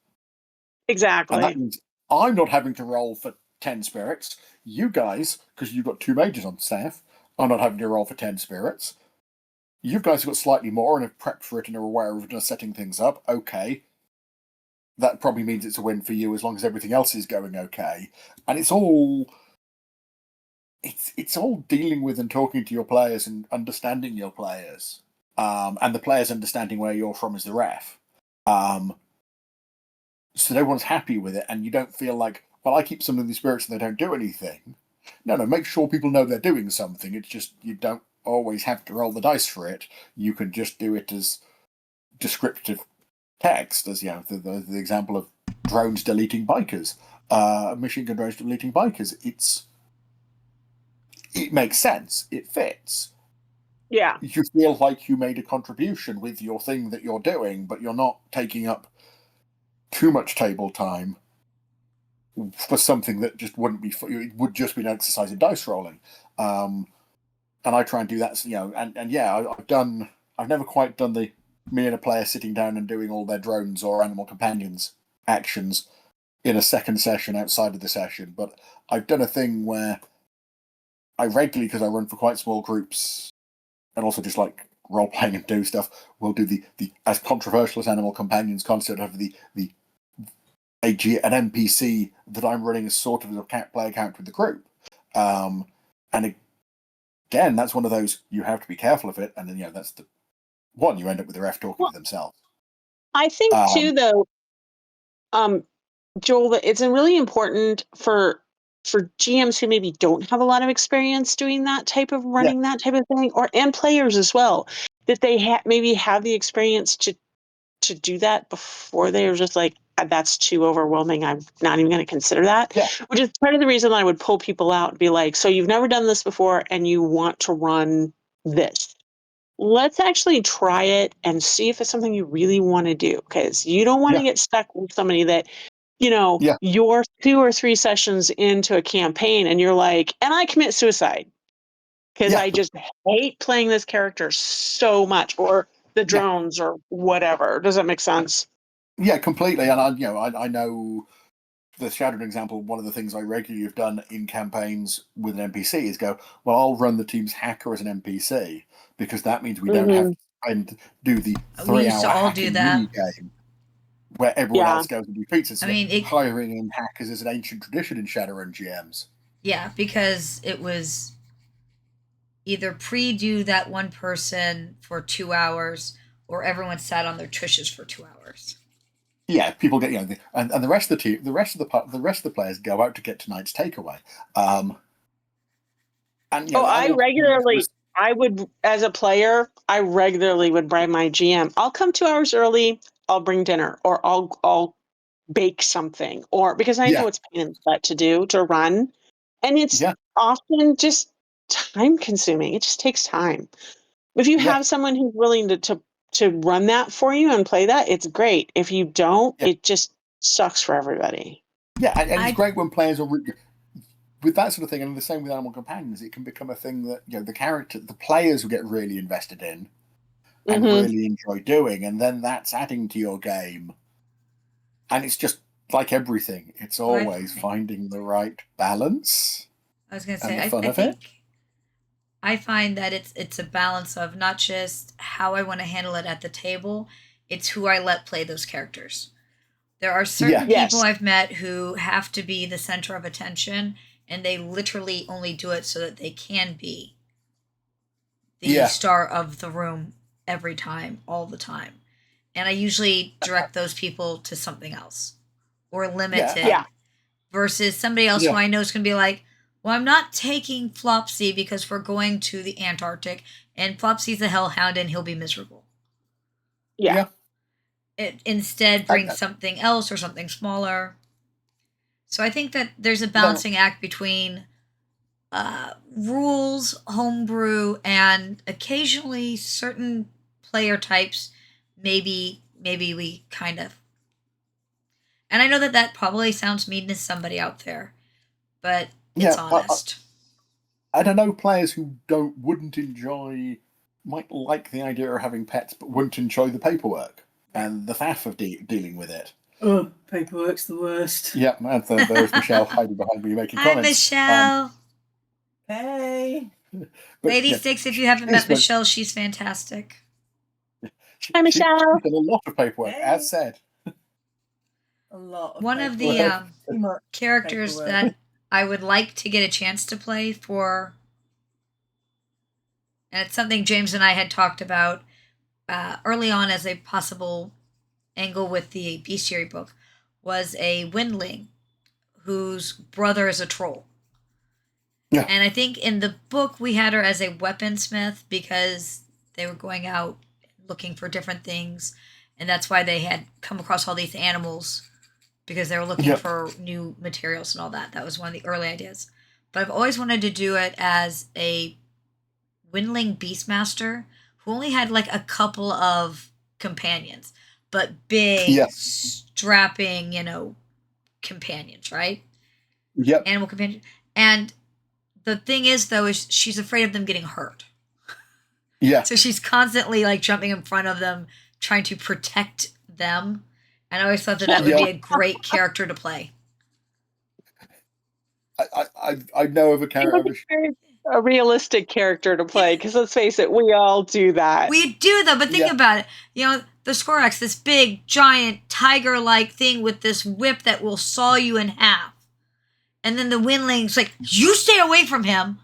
Exactly. And that means I'm not having to roll for 10 spirits. You guys, because you've got 2 mages on staff, are not having to roll for 10 spirits. You guys have got slightly more and have prepped for it and are aware of just setting things up. Okay. That probably means it's a win for you as long as everything else is going okay. And it's all dealing with and talking to your players and understanding your players, and the players understanding where you're from as the ref. So everyone's happy with it, and you don't feel like, well, I keep some of these spirits and they don't do anything. No, make sure people know they're doing something. It's just you don't always have to roll the dice for it. You can just do it as descriptive text, as the example of drones deleting bikers, machine gun drones deleting bikers. It makes sense. It fits. Yeah. You feel like you made a contribution with your thing that you're doing, but you're not taking up too much table time for something that just wouldn't be. It would just be an exercise in dice rolling. And I try and do that. I've never quite done the me and a player sitting down and doing all their drones or animal companions actions in a second session outside of the session, but I've done a thing where I regularly, because I run for quite small groups and also just like role playing and do stuff, we'll do the as controversial as animal companions concept of an NPC that I'm running as sort of a player character with the group. And again, that's one of those, you have to be careful of it, and then that's the one, you end up with the ref talking to themselves. I think too, though, Joel, that it's really important for GMs who maybe don't have a lot of experience doing that type of running that type of thing, and players as well, that they maybe have the experience to do that before they're just like, that's too overwhelming, I'm not even going to consider that. Which is part of the reason I would pull people out and be like, so you've never done this before and you want to run this. Let's actually try it and see if it's something you really want to do, because you don't want to get stuck with somebody that, you're 2 or 3 sessions into a campaign and you're like, and I commit suicide because I just hate playing this character so much, or the drones or whatever. Does that make sense? Yeah, completely. And I know the Shadowrun example, one of the things I regularly have done in campaigns with an NPC is go, well, I'll run the team's hacker as an NPC, because that means we don't have to do the 3-hour hacking mini game. where everyone else goes and do pizzas. I mean, hiring in hackers is an ancient tradition in Shadowrun GMs. Yeah, because it was either pre-do that one person for 2 hours, or everyone sat on their tushes for 2 hours. Yeah, people get and the rest of the team, the rest of the players go out to get tonight's takeaway. And I would, as a player, I regularly would bribe my GM. I'll come 2 hours early. I'll bring dinner, or I'll bake something, or because I know it's pain in the butt to run, and it's often just time consuming. It just takes time. If you have someone who's willing to run that for you and play that, it's great. If you don't, it just sucks for everybody. Yeah, and it's great when players are with that sort of thing, and the same with Animal Companions. It can become a thing that the players will get really invested in and really enjoy doing, and then that's adding to your game. And it's just like everything; it's always finding the right balance. I was going to say, I find that it's a balance of not just how I want to handle it at the table; it's who I let play those characters. There are certain people I've met who have to be the center of attention, and they literally only do it so that they can be the star of the room every time, all the time. And I usually direct those people to something else or limit it versus somebody else who I know is going to be like, well, I'm not taking Flopsy because we're going to the Antarctic, and Flopsy's a hellhound and he'll be miserable. Instead, bring something else or something smaller. So I think that there's a balancing act between rules, homebrew, and occasionally certain player types. Maybe we kind of. And I know that probably sounds mean to somebody out there, but it's honest. And I know players who might like the idea of having pets, but wouldn't enjoy the paperwork and the faff of dealing with it. Oh, paperwork's the worst. Yeah, and there's Michelle hiding behind me making comments. Hi, Michelle. Hey. Lady Six, if you haven't met Michelle, she's fantastic. Hi, Michelle. She's done a lot of paperwork, as said. A lot of One of the characters that I would like to get a chance to play for, and it's something James and I had talked about early on as a possible angle with the bestiary book, was a windling whose brother is a troll. Yeah. And I think in the book we had her as a weaponsmith because they were going out looking for different things, and that's why they had come across all these animals, because they were looking for new materials and all that. That was one of the early ideas. But I've always wanted to do it as a windling beastmaster who only had like a couple of companions, but big, strapping, companions, right? Yep. Animal companions. And the thing is, though, is she's afraid of them getting hurt. Yeah. So she's constantly like jumping in front of them, trying to protect them. And I always thought that would be a great character to play. I know of a character. A realistic character to play, because let's face it, we all do that. We do, though, but think about it. The Skorax, this big, giant, tiger-like thing with this whip that will saw you in half. And then the windling's like, you stay away from him.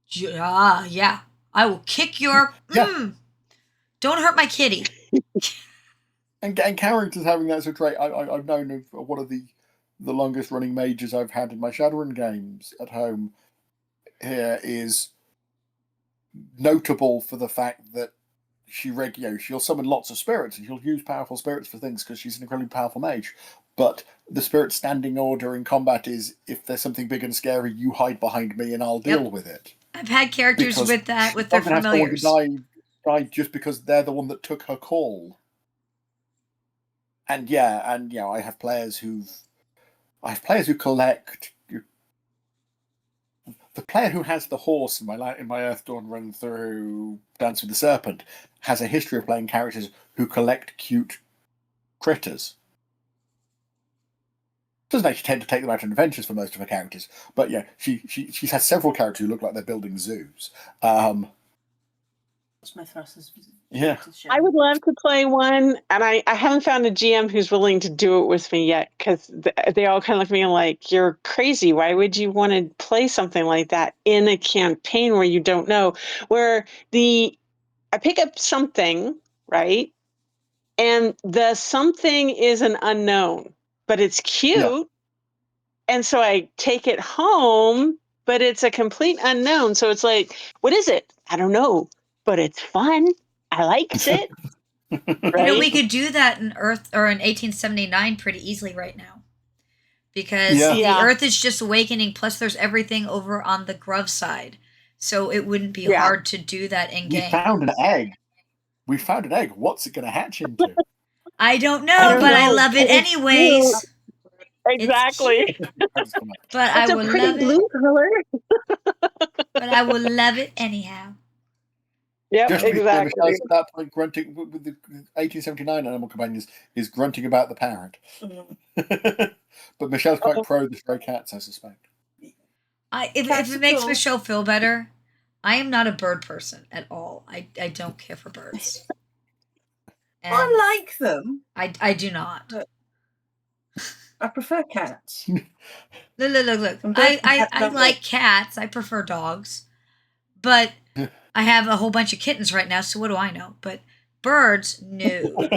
Yeah. I will kick your... Don't hurt my kitty. And characters having that sort of trait. I've known of one of the longest running mages I've had in my Shadowrun games at home here is notable for the fact that she'll summon lots of spirits and she'll use powerful spirits for things because she's an incredibly powerful mage. But the spirit standing order in combat is, if there's something big and scary, you hide behind me and I'll deal with it. I've had characters with that, with their familiars. Die just because they're the one that took her call. And I have players who collect. The player who has the horse in my Earthdawn run through Dance with the Serpent has a history of playing characters who collect cute critters. Doesn't actually tend to take them out on adventures for most of her characters, but she has several characters who look like they're building zoos. So Smith Russell's. Yeah. I would love to play one, and I haven't found a GM who's willing to do it with me yet, because they all kind of look at me like, you're crazy. Why would you want to play something like that in a campaign where you don't know? Where I pick up something, right? And the something is an unknown, but it's cute. Yeah. And so I take it home, but it's a complete unknown. So it's like, what is it? I don't know, but it's fun. I likes it. Right? We could do that in Earth or in 1879 pretty easily right now. Because Yeah. the Yeah. Earth is just awakening, plus there's everything over on the Grove side. So it wouldn't be Yeah. hard to do that in We game. found an egg. What's it going to hatch into? I don't I know, don't but I know, love it but it's anyways. Exactly. It's cute, but I It's a will pretty love it. blue color. But I will love it anyhow. Yep, Just to be clear, exactly. Michelle's at that point grunting with the 1879 Animal Companions is grunting about the parrot. But Michelle's quite pro the stray cats, I suspect. If it makes Michelle feel better, I am not a bird person at all. I don't care for birds. And I like them. I do not. I prefer cats. Look. I like cats. I prefer dogs. But I have a whole bunch of kittens right now, so what do I know? But birds, no.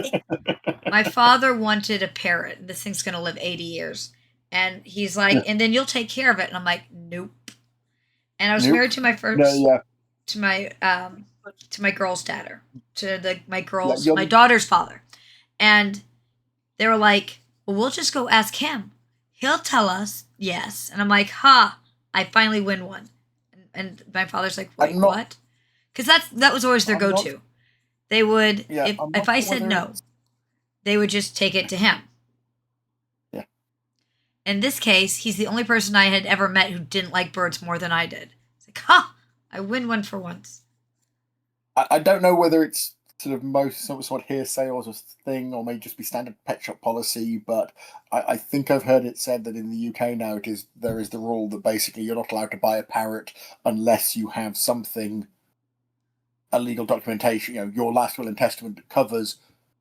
My father wanted a parrot. This thing's going to live 80 years. And he's like, and then you'll take care of it. And I'm like, nope. And I was married to my first, to my girl's dad, my daughter's father. And they were like, well, we'll just go ask him. He'll tell us yes. And I'm like, I finally win one. And my father's like, wait, what? Because that was always their go-to. They would, if I said no, they would just take it to him. Yeah. In this case, he's the only person I had ever met who didn't like birds more than I did. It's like, I win one for once. I don't know whether it's sort of most sort of hearsay or a thing, or may just be standard pet shop policy, but I think I've heard it said that in the UK now there is the rule that basically you're not allowed to buy a parrot unless you have something, a legal documentation, your last will and testament that covers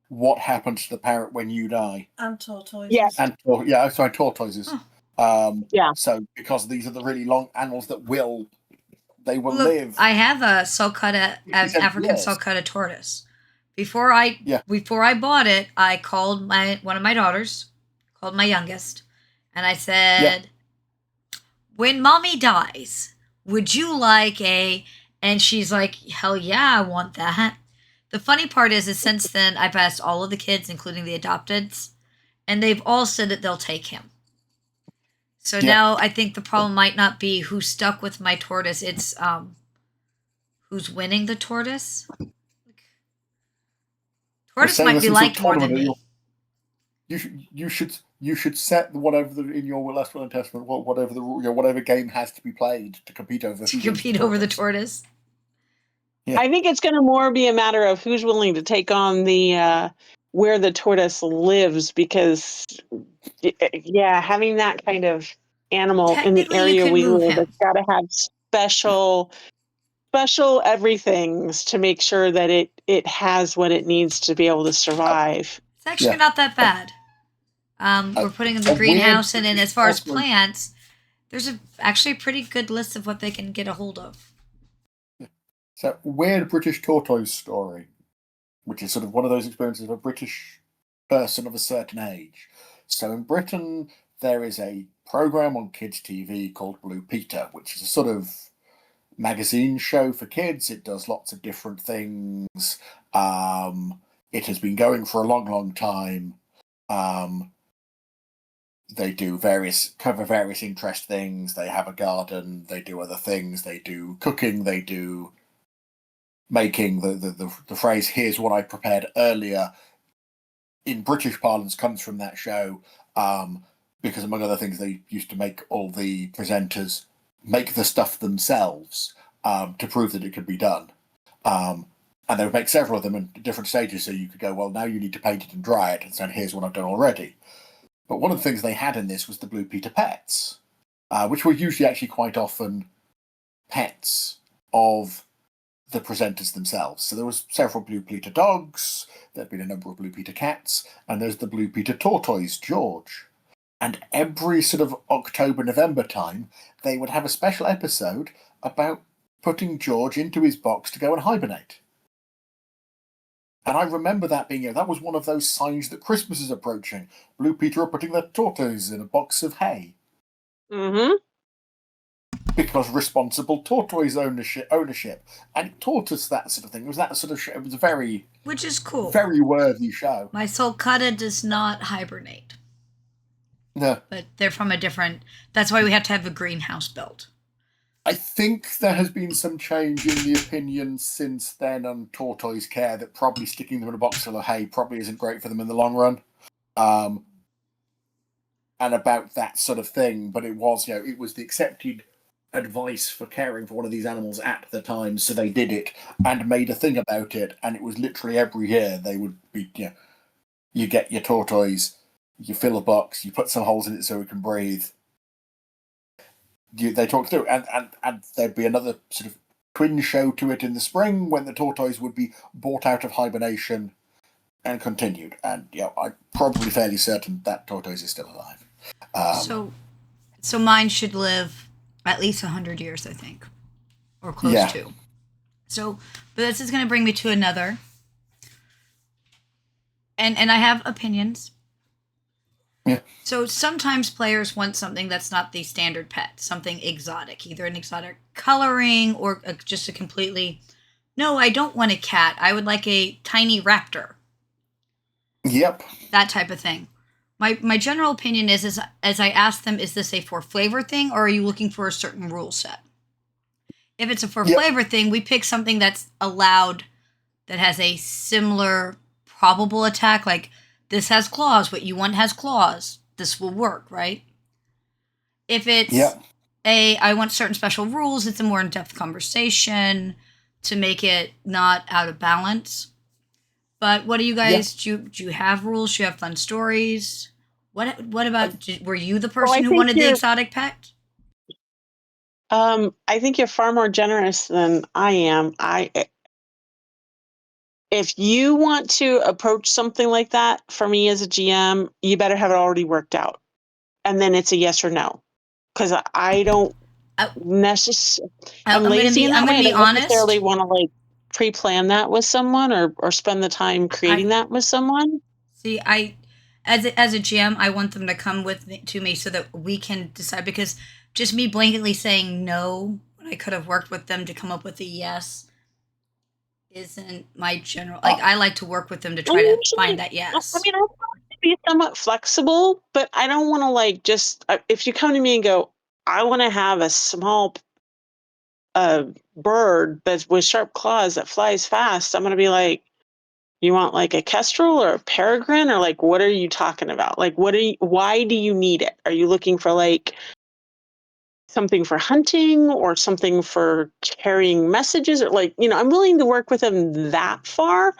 what happens to the parrot when you die. And tortoises. Yes. And tortoises. So because these are the really long animals that will live. I have an African sulcata tortoise. Before I bought it, I called one of my daughters, called my youngest, and I said, when mommy dies, would you like a... And she's like, hell yeah, I want that. The funny part is since then, I've asked all of the kids, including the adopteds, and they've all said that they'll take him. So now I think the problem might not be who's stuck with my tortoise. It's who's winning the tortoise. Tortoise might be liked more than me. You should set whatever in your last will and testament, whatever the whatever game has to be played to compete over the tortoise. Yeah. I think it's going to more be a matter of who's willing to take on the where the tortoise lives, because having that kind of animal in the area we live, it's got to have special everythings to make sure that it has what it needs to be able to survive. It's actually not that bad. We're putting in the greenhouse, and as far as plants, there's actually a pretty good list of what they can get a hold of. So, weird British tortoise story, which is sort of one of those experiences of a British person of a certain age. So in Britain, there is a program on kids' TV called Blue Peter, which is a sort of magazine show for kids. It does lots of different things. It has been going for a long, long time. They do cover various interest things. They have a garden. They do other things. They do cooking. They do making. The phrase "here's what I prepared earlier" in British parlance comes from that show, because among other things, they used to make all the presenters make the stuff themselves to prove that it could be done. And they would make several of them in different stages, so you could go, well, now you need to paint it and dry it, and so here's what I've done already. But one of the things they had in this was the Blue Peter pets, which were usually actually quite often pets of the presenters themselves. So there was several Blue Peter dogs, there'd been a number of Blue Peter cats, and there's the Blue Peter tortoise, George. And every sort of October, November time, they would have a special episode about putting George into his box to go and hibernate. And I remember that being, that was one of those signs that Christmas is approaching. Blue Peter are putting their tortoise in a box of hay. Mm-hmm. Because responsible tortoise ownership. And it taught us that sort of thing. It was that sort of show. It was a very... Which is cool. Very worthy show. My sulcata does not hibernate. No. But they're from a different... That's why we have to have a greenhouse built. I think there has been some change in the opinion since then on tortoise care, that probably sticking them in a box full of hay probably isn't great for them in the long run. And about that sort of thing. But it was, it was the accepted advice for caring for one of these animals at the time, so they did it and made a thing about it. And it was literally every year they would be, you get your tortoise, you fill a box, you put some holes in it so it can breathe. They talked through, and there'd be another sort of twin show to it in the spring when the tortoise would be brought out of hibernation and continued. And I'm probably fairly certain that tortoise is still alive. So mine should live at least 100 years, I think, or close to. So, but this is going to bring me to another, and I have opinions. Yeah. So sometimes players want something that's not the standard pet, something exotic, either an exotic coloring or just a completely, no, I don't want a cat. I would like a tiny raptor. Yep. That type of thing. My general opinion is as I ask them, is this a for flavor thing or are you looking for a certain rule set? If it's a for flavor thing, we pick something that's allowed that has a similar probable attack, like this has claws, what you want has claws. This will work, right? If it's I want certain special rules, it's a more in-depth conversation to make it not out of balance. But what do you guys, do you have rules? Do you have fun stories? What about, were you the person who wanted the exotic pet? I think you're far more generous than I am. If you want to approach something like that, for me as a GM, you better have it already worked out. And then it's a yes or no. Because I don't necessarily... I'm lazy in that way. I don't necessarily want to pre-plan that with someone or spend the time creating that with someone. See, as a GM, I want them to come to me so that we can decide, because just me blanketly saying no when I could have worked with them to come up with a yes isn't my general... I like to work with them to try to find that yes. I mean, I'll probably be somewhat flexible, but I don't want to if you come to me and go, I want to have a small bird that's with sharp claws that flies fast, I'm going to be like, you want a kestrel or a peregrine, or what are you talking about? Why do you need it? Are you looking for something for hunting or something for carrying messages, or I'm willing to work with them that far,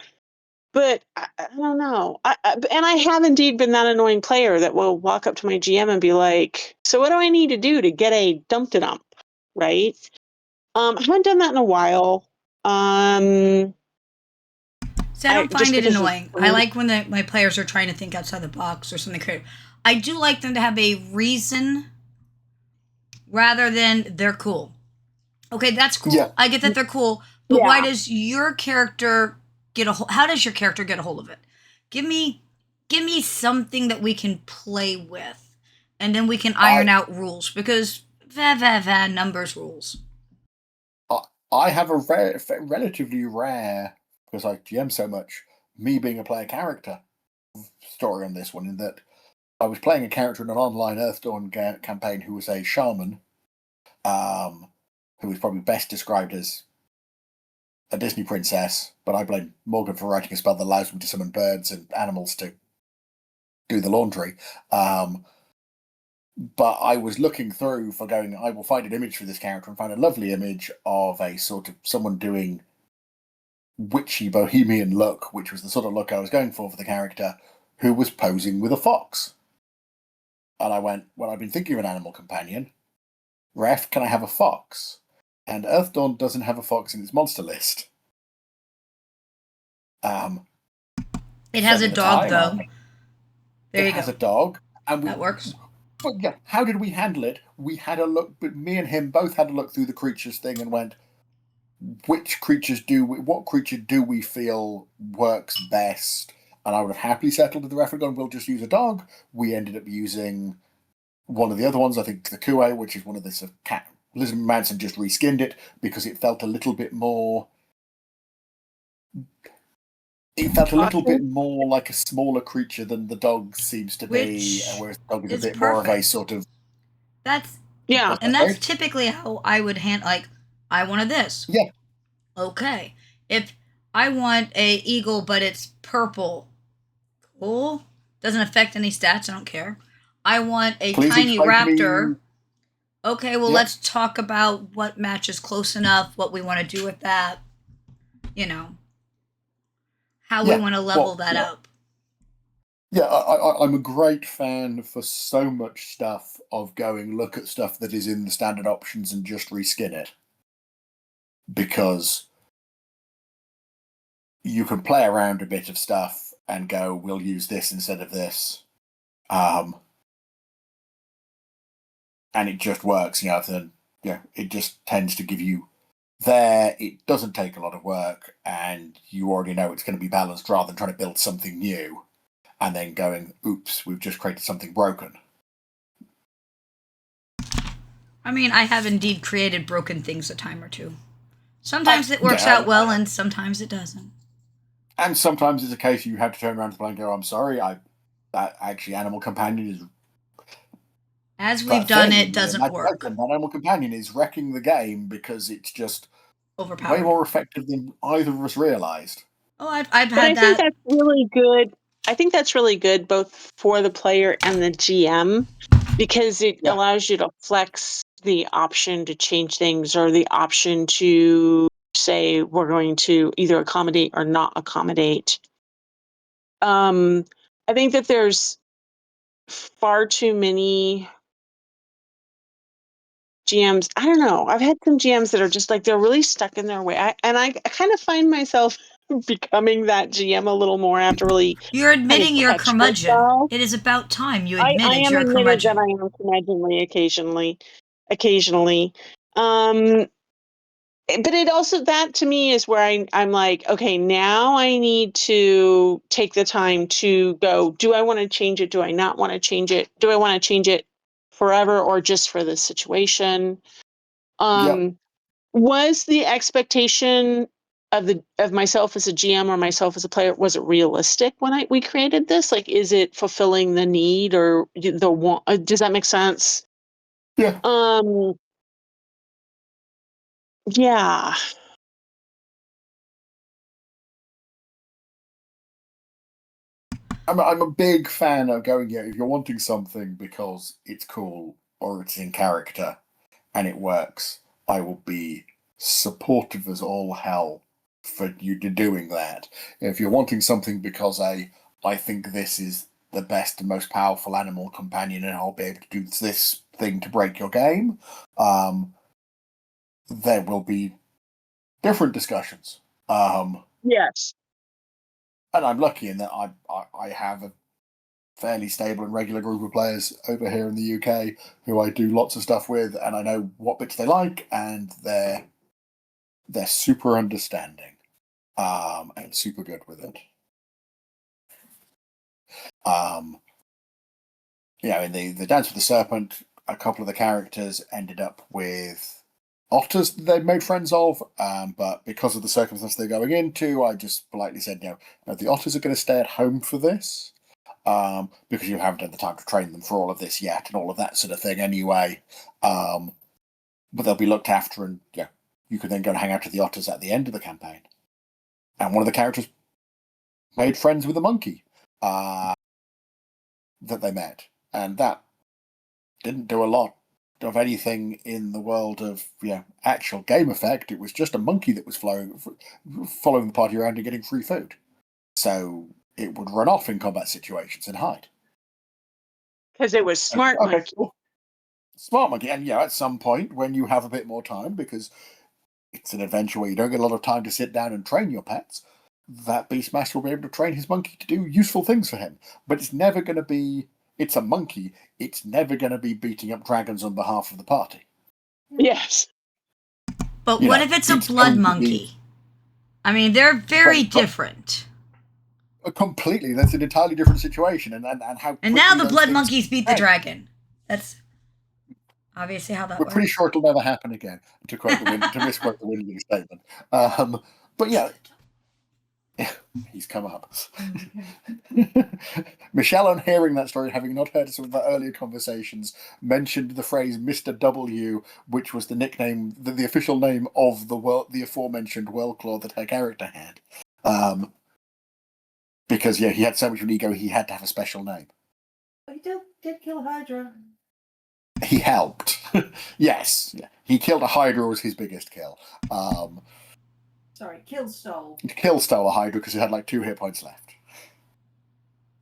but I don't know. And I have indeed been that annoying player that will walk up to my GM and be like, so what do I need to do to get a dump-to-dump? Right? I haven't done that in a while. See, I don't find it annoying. I like when my players are trying to think outside the box or something creative. I do like them to have a reason rather than they're cool. Okay, that's cool. Yeah. I get that they're cool, but why does your character get how does your character get a hold of it? Give me something that we can play with, and then we can iron out rules, because numbers rules. I have a relatively rare, because I GM so much, me being a player character story on this one, in that I was playing a character in an online Earthdawn campaign who was a shaman, who was probably best described as a Disney princess, but I blame Morgan for writing a spell that allows me to summon birds and animals to do the laundry. But I was looking through I will find an image for this character, and find a lovely image of a sort of someone doing witchy bohemian look, which was the sort of look I was going for the character, who was posing with a fox. And I went, well, I've been thinking of an animal companion. Ref, can I have a fox? and Earthdawn doesn't have a fox in its monster list. It has so a at the dog, time, though. There it you has go. a dog, and That works. But yeah, how did we handle it? We had a look, but me and him both had a look through the creatures thing and went, what creature do we feel works best? And I would have happily settled with the Refragon, we'll just use a dog. We ended up using one of the other ones, I think the Kue, which is one of the sort of cat lizard mounts, and just reskinned it because it felt a little bit more. It felt a little bit more like a smaller creature than the dog seems to be, whereas the dog is a bit more of a sort of. That's Yeah. and that's typically how I would handle. Like, I wanted this. Yeah. Okay. If I want a eagle, but it's purple, cool. Doesn't affect any stats. I don't care. I want a Please tiny explain to raptor. me. Okay, well, Yep. let's talk about what matches close enough, what we want to do with that, how we want to level that up. Yeah, I'm a great fan for so much stuff of going, look at stuff that is in the standard options and just reskin it. Because you can play around a bit of stuff and go, we'll use this instead of this. And it just works, it just tends to give you it doesn't take a lot of work, and you already know it's going to be balanced rather than trying to build something new and then going, oops, we've just created something broken. I mean, I have indeed created broken things a time or two. Sometimes it works out well, and sometimes it doesn't. And sometimes it's a case you have to turn around to the player and go, I'm sorry, that actually Animal Companion is... As we've done, it doesn't work. That Animal Companion is wrecking the game because it's just overpowered, way more effective than either of us realised. Oh, I've had that. I think that's really good. I think that's really good both for the player and the GM, because it allows you to flex the option to change things, or the option to say we're going to either accommodate or not accommodate. I think that there's far too many GMs. I don't know. I've had some GMs that are just like, they're really stuck in their way. I kind of find myself becoming that GM a little more after really. You're admitting you're curmudgeon. Myself. It is about time you I admitted am you're admitted curmudgeon. that I am curmudgeonly occasionally. But it also, that to me is where I'm like, okay, now I need to take the time to go, do I want to change it? Do I not want to change it? Do I want to change it forever or just for this situation? Was the expectation of myself as a GM or myself as a player, was it realistic when we created this? Like, is it fulfilling the need or the want? Does that make sense? Yeah. Yeah. I'm a big fan of going, if you're wanting something because it's cool or it's in character and it works, I will be supportive as all hell for you to doing that. If you're wanting something because I think this is the best and most powerful animal companion and I'll be able to do this thing to break your game, there will be different discussions. Yes. And I'm lucky in that I have a fairly stable and regular group of players over here in the UK who I do lots of stuff with, and I know what bits they like, and they're super understanding, and super good with it. In the Dance with the Serpent, a couple of the characters ended up with otters that they'd made friends of, but because of the circumstances they're going into, I just politely said, the otters are going to stay at home for this, because you haven't had the time to train them for all of this yet, and all of that sort of thing anyway. But they'll be looked after, and you can then go and hang out with the otters at the end of the campaign. And one of the characters made friends with a monkey that they met, and that didn't do a lot of anything in the world of actual game effect. It was just a monkey that was following the party around and getting free food, so it would run off in combat situations and hide because it was smart. Okay, cool. Smart monkey. And at some point when you have a bit more time, because it's an adventure where you don't get a lot of time to sit down and train your pets, that Beastmaster will be able to train his monkey to do useful things for him. But it's never going to be, it's a monkey, it's never going to be beating up dragons on behalf of the party. Yes. But You what know, if it's a it's blood going to be- monkey? I mean, they're very different. Completely, that's an entirely different situation, and how. And now quickly the those blood things monkeys beat the change. dragon. That's obviously how that We're works. pretty sure it'll never happen again. To quote to misquote the Windy statement. But yeah, he's come up. Michelle, on hearing that story, having not heard some of the earlier conversations, mentioned the phrase "Mr. W," which was the nickname, the official name of the aforementioned Wellclaw that her character had. Because he had so much of an ego, he had to have a special name. But he did kill Hydra. He helped. Yes, yeah. He killed a Hydra was his biggest kill. Sorry, Killstole. Kill stole a Hydra because he had like 2 hit points left.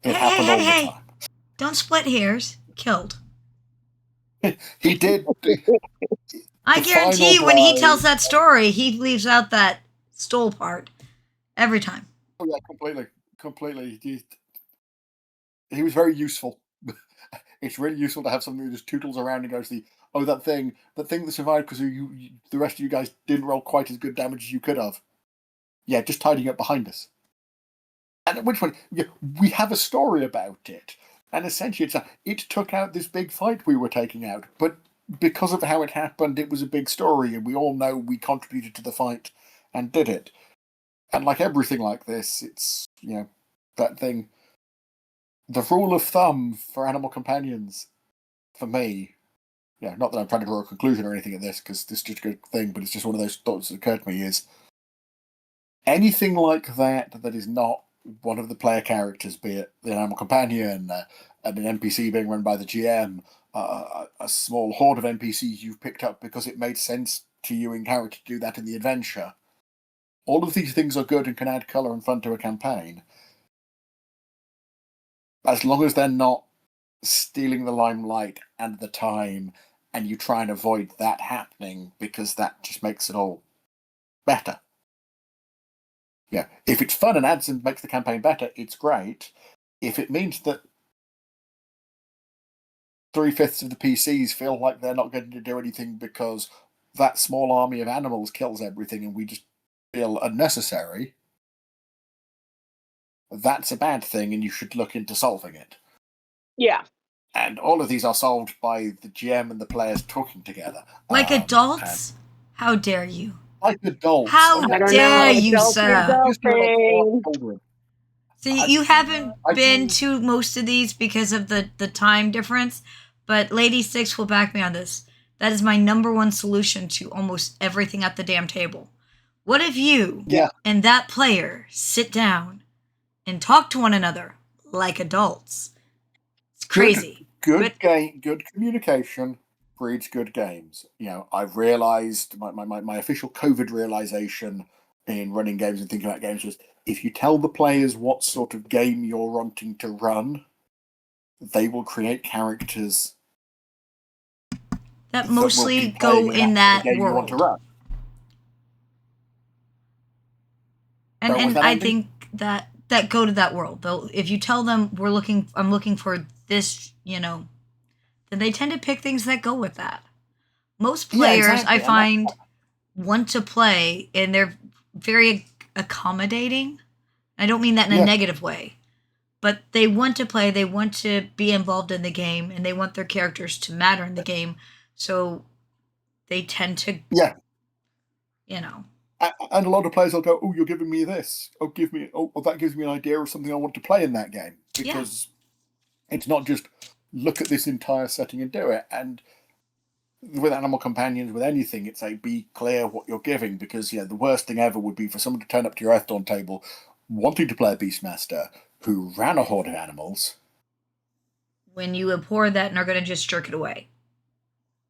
It happened all the time. Don't split hairs. Killed. He did. I The guarantee final when he blow- tells that story, he leaves out that stole part every time. Oh, yeah, completely. He was very useful. It's really useful to have somebody who just tootles around and goes, that thing that survived because the rest of you guys didn't roll quite as good damage as you could have. Yeah, just tidying up behind us. And at which point, we have a story about it. And essentially, it took out this big fight we were taking out. But because of how it happened, it was a big story, and we all know we contributed to the fight and did it. And like everything like this, it's, that thing. The rule of thumb for animal companions, for me, not that I'm trying to draw a conclusion or anything at this, because this is just a good thing, but it's just one of those thoughts that occurred to me, is anything like that is not one of the player characters, be it the animal companion, and an NPC being run by the GM, a small horde of NPCs you've picked up because it made sense to you in character to do that in the adventure. All of these things are good and can add colour and fun to a campaign. As long as they're not stealing the limelight and the time, and you try and avoid that happening, because that just makes it all better. Yeah, if it's fun and adds and makes the campaign better, it's great. If it means that 3/5 of the PCs feel like they're not getting to do anything because that small army of animals kills everything and we just feel unnecessary, that's a bad thing and you should look into solving it. Yeah. And all of these are solved by the GM and the players talking together. Like adults? How dare you? Like adults. How I don't dare know. you, Adults sir? are Just like adulting. children. See, you haven't I been do- to most of these because of the time difference, but Lady Six will back me on this. That is my number one solution to almost everything at the damn table. What if you and that player sit down and talk to one another like adults? It's crazy. Good communication breeds good games. I've realised my official COVID realisation in running games and thinking about games was, if you tell the players what sort of game you're wanting to run, they will create characters that will mostly be playing go in that game you want to world. run. And was that, I Andy? think that go to that world. Though, if you tell them I'm looking for this, then they tend to pick things that go with that. Most players, exactly. I find, want to play, and they're very accommodating. I don't mean that in a negative way, but they want to play. They want to be involved in the game, and they want their characters to matter in the game. So they tend to, And a lot of players will go, "Oh, you're giving me this. Oh, that gives me an idea of something I want to play in that game." Because it's not just look at this entire setting and do it. And with animal companions, with anything, it's be clear what you're giving. Because the worst thing ever would be for someone to turn up to your Earthdawn table wanting to play a Beastmaster who ran a horde of animals. when you abhor that and are going to just jerk it away.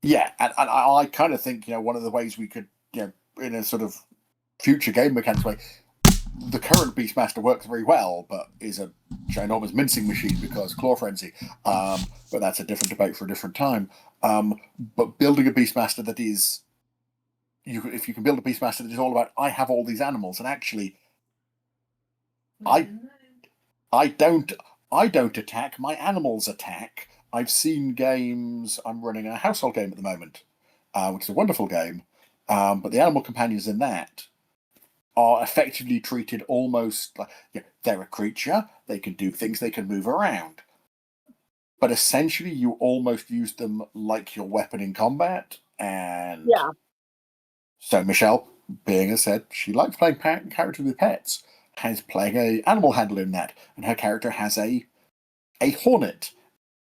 Yeah, and I kind of think one of the ways we could in a sort of future game mechanics way, the current Beastmaster works very well, but is a ginormous mincing machine because Claw Frenzy. But that's a different debate for a different time. But building a Beastmaster that is if you can build a Beastmaster that is all about I have all these animals, and actually I don't attack, my animals attack. I've seen games. I'm running a household game at the moment, which is a wonderful game, but the animal companions in that are effectively treated almost like they're a creature. They can do things. They can move around. But essentially, you almost use them like your weapon in combat. And Yeah. so Michelle, being as said, she likes playing characters with pets, has playing a animal handler in that, and her character has a hornet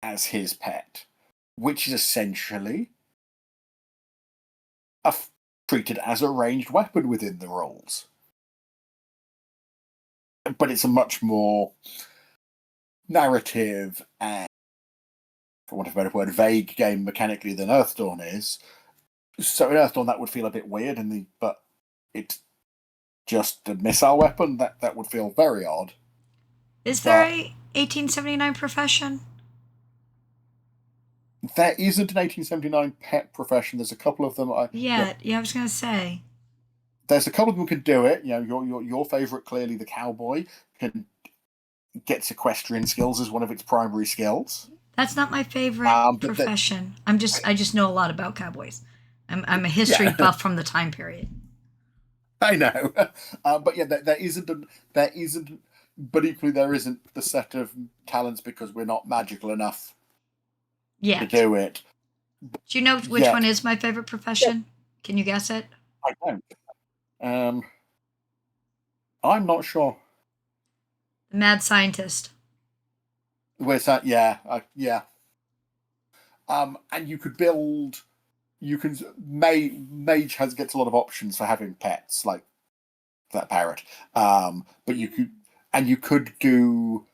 as his pet, which is essentially treated as a ranged weapon within the rules. But it's a much more narrative and, for want of a better word, vague game mechanically than Earthdawn is. So in Earthdawn that would feel a bit weird, but it's just a missile weapon. That would feel very odd. Is there a 1879 profession? There isn't an 1879 pet profession. There's a couple of them. Yeah, I was gonna say. There's a couple of them who can do it. Your favourite, clearly the cowboy, gets equestrian skills as one of its primary skills. That's not my favorite profession. I just know a lot about cowboys. I'm a history buff from the time period. I know, but yeah, there isn't. But equally, there isn't the set of talents because we're not magical enough to do it. Do you know which one is my favorite profession? Can you guess it? I don't. I'm not sure. The mad scientist. Where's that? Yeah. And you could build. Mage gets a lot of options for having pets, like that parrot. But you could do,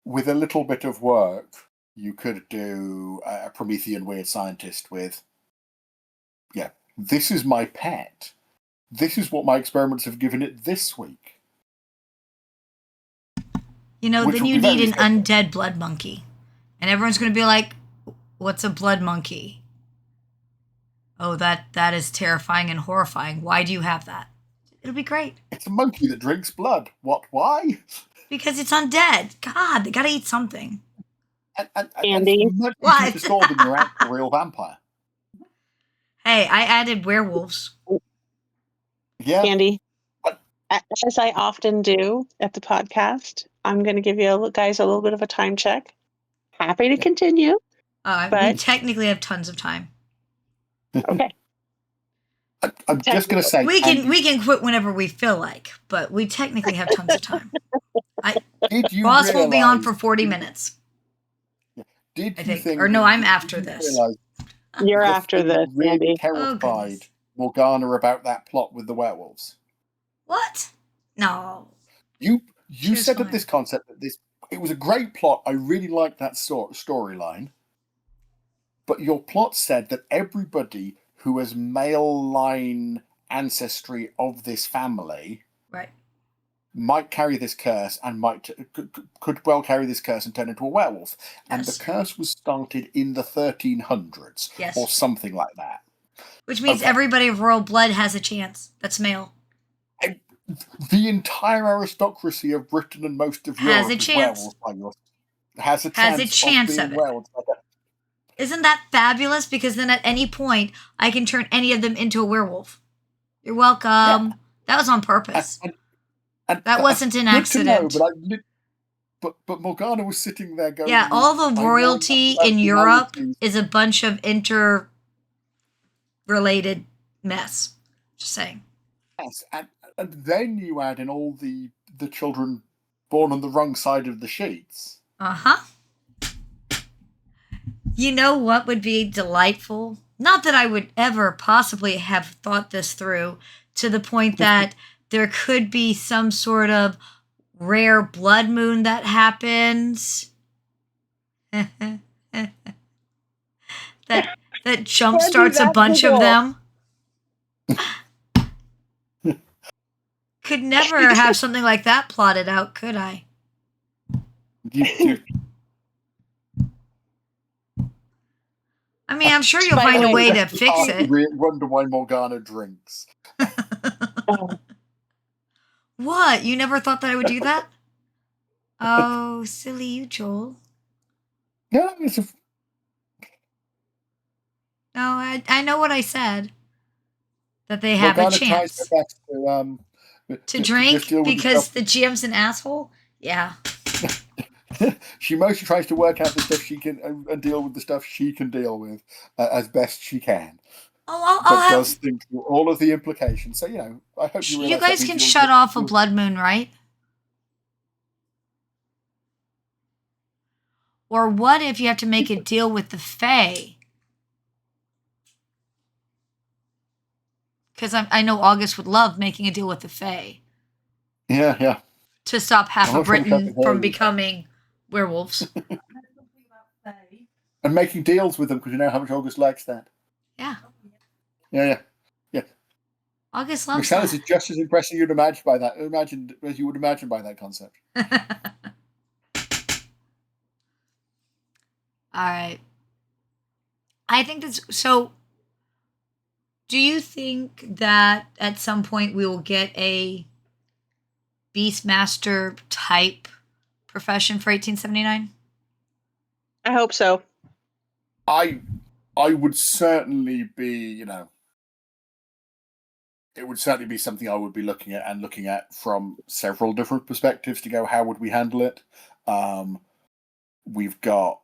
with a little bit of work, you could do a Promethean weird scientist with, this is my pet. This is what my experiments have given it this week. Then you need an undead blood monkey. And everyone's going to be like, what's a blood monkey? Oh, that is terrifying and horrifying. Why do you have that? It'll be great. It's a monkey that drinks blood. What? Why? Because it's undead. God, they got to eat something. Andy. What? It's more than your actual real vampire. Hey, I added werewolves. Yeah. Andy, as I often do at the podcast, I'm going to give you guys a little bit of a time check. Happy to continue. We technically have tons of time. Okay. I'm just going to say we can quit whenever we feel like, but we technically have tons of time. Ross will be on for 40 minutes. Did I you think? Or no, I'm after this. You're after this, really Andy. terrified Morgana about that plot with the werewolves. What? No. You set up this concept that it was a great plot. I really liked that storyline. But your plot said that everybody who has male line ancestry of this family might carry this curse and could well carry this curse and turn into a werewolf. And the curse was started in the 1300s or something like that. Which means everybody of royal blood has a chance. That's male. And the entire aristocracy of Britain and most of Europe has a chance. Has a chance of being werewolves. Isn't that fabulous? Because then at any point, I can turn any of them into a werewolf. You're welcome. Yeah. That was on purpose. And that wasn't an accident. But Morgana was sitting there going... Yeah, all the royalty in Europe is a bunch of interrelated mess. Just saying. Yes, and then you add in all the children born on the wrong side of the sheets. Uh-huh. You know what would be delightful? Not that I would ever possibly have thought this through to the point that there could be some sort of rare blood moon that happens. that jumpstarts a bunch of them. Could never have something like that plotted out, could I? I mean, I'm sure you'll By the find a way, way to It's fix hard to it. wonder why Morgana drinks. Oh, What? You never thought that I would do that? Oh, silly you, Joel. Yeah, it's a, No, I know what I said. That they have a Morgana tries her chance best to to just drink deal with the because stuff. the GM's an asshole. Yeah. She mostly tries to work out the stuff she can and deal with the stuff she can deal with as best she can, Oh, I'll but does have. think through all of the implications. So I hope you You realize that guys means can shut off a blood moon, right? Or what if you have to make a deal with the Fae? Because I know August would love making a deal with the Fae yeah. to stop half I'm of not sure which Britain from episode. becoming werewolves. There's something about Faye. And making deals with them because you know how much August likes that. Yeah. Yeah. August loves Michelle is that. just as impressed as you'd imagine by that. Imagine as you would imagine by that concept. All right. I think that's so. Do you think that at some point we will get a Beastmaster type profession for 1879? I hope so. I would certainly be, it would certainly be something I would be looking at from several different perspectives to go, how would we handle it? We've got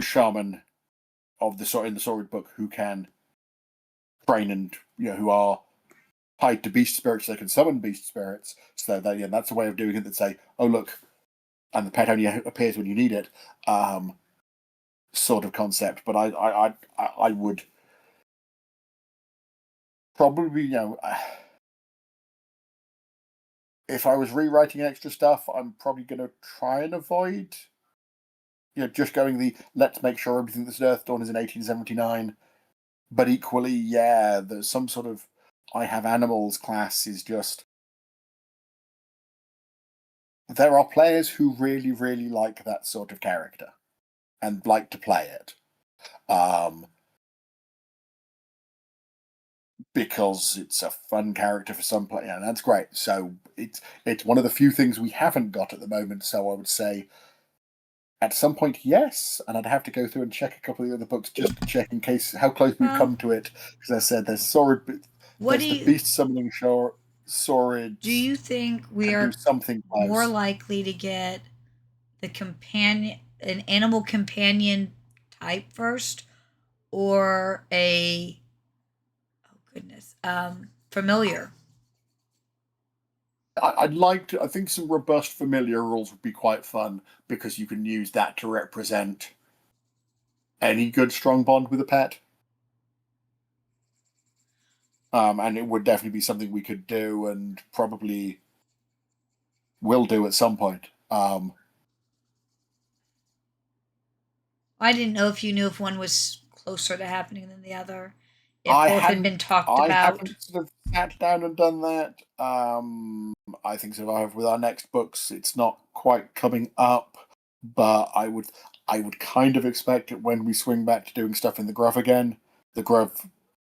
shaman of the sort in the sword book who can train and who are tied to beast spirits, they can summon beast spirits. So that's a way of doing it that say, oh look, and the pet only appears when you need it, sort of concept. But I would probably, if I was rewriting extra stuff, I'm probably going to try and avoid, just going the let's make sure everything that's Earthdawn is in 1879. But equally, there's some sort of I have animals class is just. There are players who really, really like that sort of character and like to play it. Because it's a fun character for some players, and that's great. So it's one of the few things we haven't got at the moment. So I would say at some point, yes, and I'd have to go through and check a couple of the other books just to check in case how close we've come to it. Because I said there's What there's do the you beast summoning swords. do you think we can are do something close. more likely to get an animal companion type first, or a familiar? I'd like to. I think some robust familiar rules would be quite fun because you can use that to represent any good strong bond with a pet. And it would definitely be something we could do and probably will do at some point. I didn't know if you knew if one was closer to happening than the other, if I both had been talked about. haven't sort of sat down and done that. I think sort of with our next books, it's not quite coming up, but I would kind of expect it when we swing back to doing stuff in the Grove again. The Grove,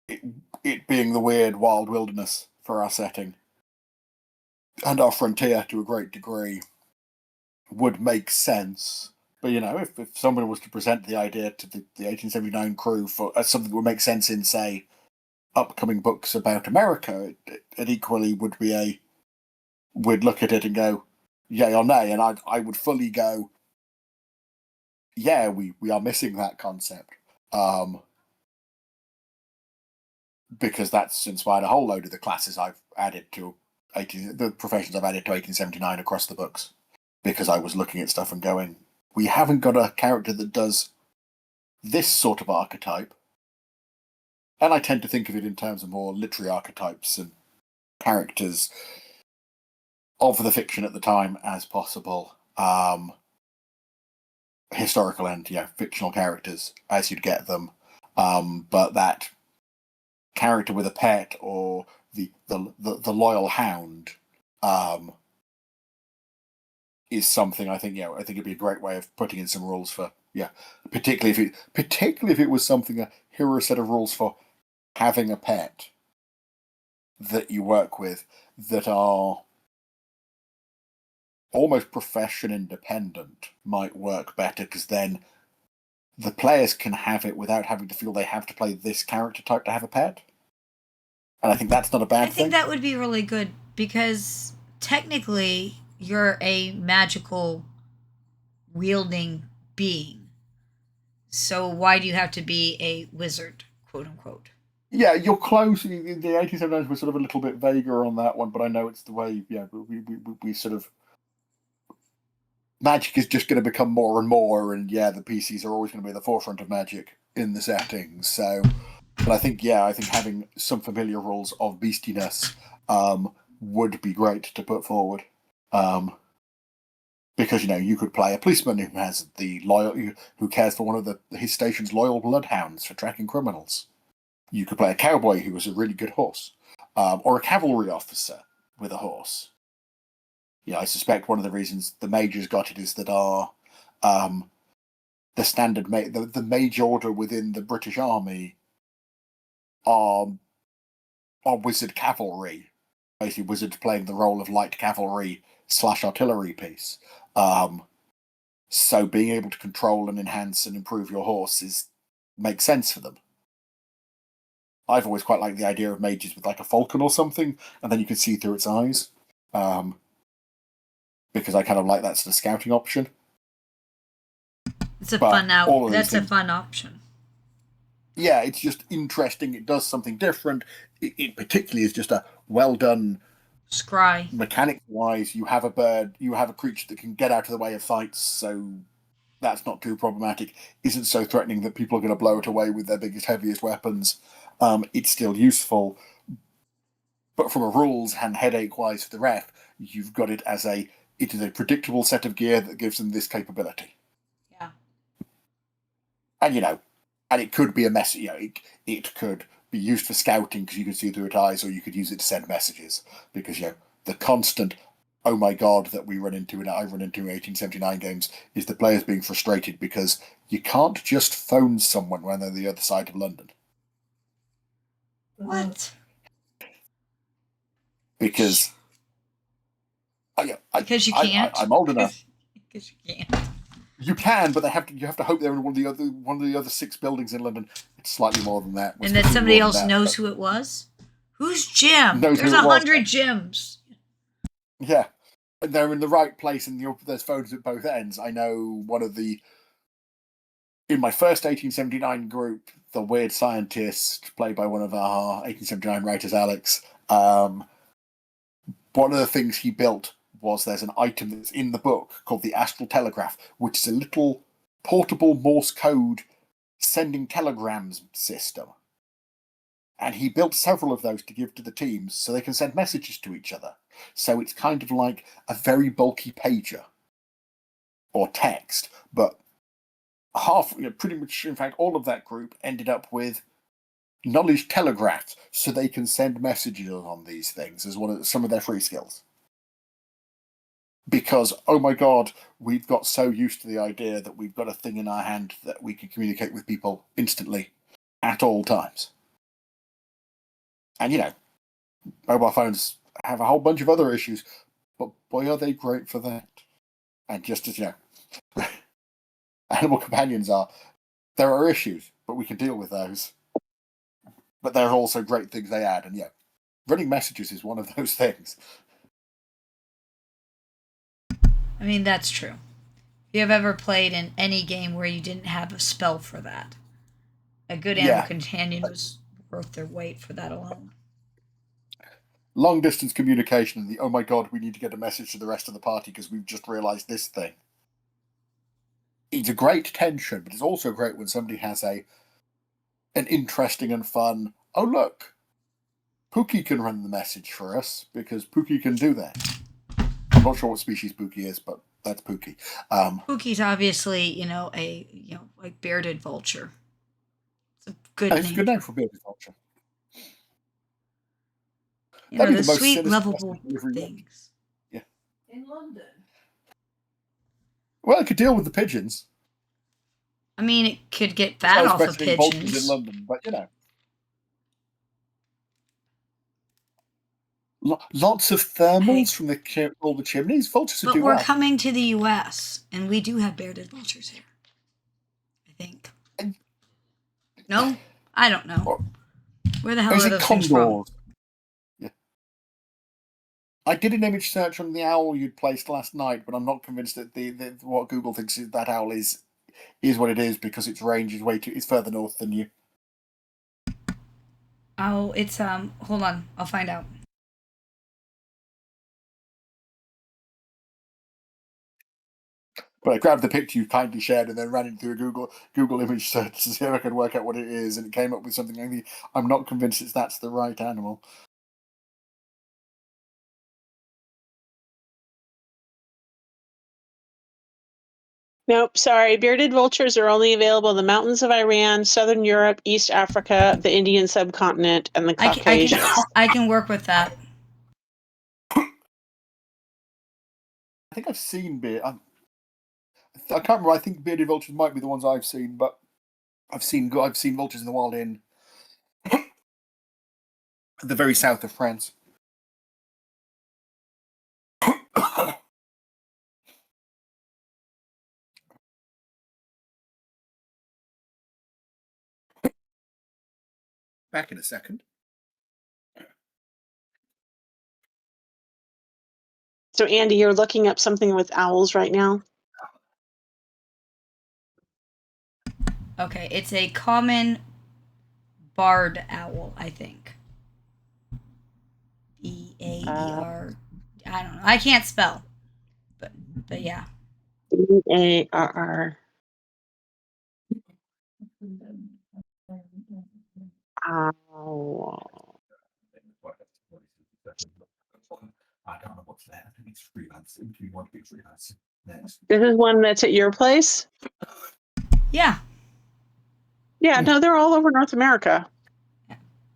it being the weird wild wilderness for our setting and our frontier to a great degree, would make sense. But if someone was to present the idea to the 1879 crew for something that would make sense in, say, upcoming books about America, it equally would be we'd look at it and go, yay or nay, and I would fully go, yeah, we are missing that concept. Because that's inspired a whole load of the classes I've added to the professions I've added to 1879 across the books. Because I was looking at stuff and going, we haven't got a character that does this sort of archetype. And I tend to think of it in terms of more literary archetypes and characters of the fiction at the time as possible. Historical and fictional characters as you'd get them. But that character with a pet or the loyal hound, is something I think it'd be a great way of putting in some rules for particularly if it was something here are a set of rules for having a pet that you work with that are almost profession independent might work better, because then the players can have it without having to feel they have to play this character type to have a pet. And I think that's not a bad I thing. think that would be really good, because technically you're a magical wielding being. So why do you have to be a wizard, quote unquote? Yeah, you're close. The 1879s were sort of a little bit vaguer on that one, but I know it's the way. Yeah, we sort of magic is just going to become more and more, and the PCs are always going to be at the forefront of magic in the settings. So, but I think having some familiar rules of beastiness would be great to put forward. Because you could play a policeman who has who cares for one of his station's loyal bloodhounds for tracking criminals. You could play a cowboy who was a really good horse, or a cavalry officer with a horse. I suspect one of the reasons the majors got it is that the standard the mage order within the British Army are wizard cavalry, basically wizards playing the role of light cavalry / artillery piece. So being able to control and enhance and improve your horse makes sense for them. I've always quite liked the idea of mages with like a falcon or something, and then you can see through its eyes. Because I kind of like that sort of scouting option. It's a fun option. Yeah, it's just interesting. It does something different. It particularly is just a well done scry. Mechanics wise, you have a bird, you have a creature that can get out of the way of fights, so that's not too problematic. Isn't so threatening that people are going to blow it away with their biggest, heaviest weapons. It's still useful, but from a rules and headache wise for the ref, you've got it as it is a predictable set of gear that gives them this capability. Yeah. And and it could be a message. It could be used for scouting because you can see through its eyes, or you could use it to send messages because the constant oh my god that we run into and I run into in 1879 games is the players being frustrated because you can't just phone someone when they're the other side of London. What? Because because you can't. I'm old enough. Because you can't. You can, but you have to hope they're in one of the other 6 buildings in London. It's slightly more than that. And that somebody else knows who it was? Who's Jim? There's 100 Jims. Yeah. And they're in the right place and there's phones at both ends. I know in my first 1879 group, the weird scientist, played by one of our 1879 writers, Alex, one of the things he built was there's an item that's in the book called the Astral Telegraph, which is a little portable Morse code sending telegrams system. And he built several of those to give to the teams so they can send messages to each other. So it's kind of like a very bulky pager or text, but pretty much, in fact, all of that group ended up with knowledge telegraphs so they can send messages on these things as some of their free skills. Because, oh my god, we've got so used to the idea that we've got a thing in our hand that we can communicate with people instantly at all times. And, mobile phones have a whole bunch of other issues, but boy, are they great for that. And just as, animal companions are, there are issues, but we can deal with those. But there are also great things they add, and running messages is one of those things. I mean, that's true. If you have ever played in any game where you didn't have a spell for that, a good animal companion was worth their weight for that alone. Long distance communication and oh my god, we need to get a message to the rest of the party because we've just realised this thing. It's a great tension, but it's also great when somebody has an interesting and fun, oh look, Pookie can run the message for us because Pookie can do that. I'm not sure what species Pookie is, but that's Pookie. Pookie's obviously, like bearded vulture. It's a good name. It's a good name for bearded vulture. The sweet, lovable things. Yeah. In London. Well, I could deal with the pigeons. I mean, it could get I fat was off of questioning vultures in pigeons. London, but lots of thermals from all the chimneys. Vultures would But do we're well. coming to the U.S. and we do have bearded vultures here. I think. No, I don't know. Where the hell Is are it those things from? condors? Yeah. I did an image search on the owl you'd placed last night, but I'm not convinced that what Google thinks that owl is what it is, because its range is it's further north than you. Oh, it's hold on, I'll find out. But I grabbed the picture you kindly shared and then ran it through a Google image search to see if I could work out what it is, and it came up with something. I'm not convinced that's the right animal. Nope, sorry. Bearded vultures are only available in the mountains of Iran, Southern Europe, East Africa, the Indian subcontinent, and the Caucasus. I can work with that. I think I've seen I can't remember. I think bearded vultures might be the ones I've seen, but I've seen vultures in the wild in the very south of France. Back in a second. So, Andy, you're looking up something with owls right now? Okay, it's a common barred owl, I think. B-A-E-R. I don't know. I can't spell. But yeah. B-A-R-R. Owl. I don't know what's there. I think it's freelancing. Do you want to be freelancing next? This is one that's at your place? Yeah. Yeah, no, they're all over North America.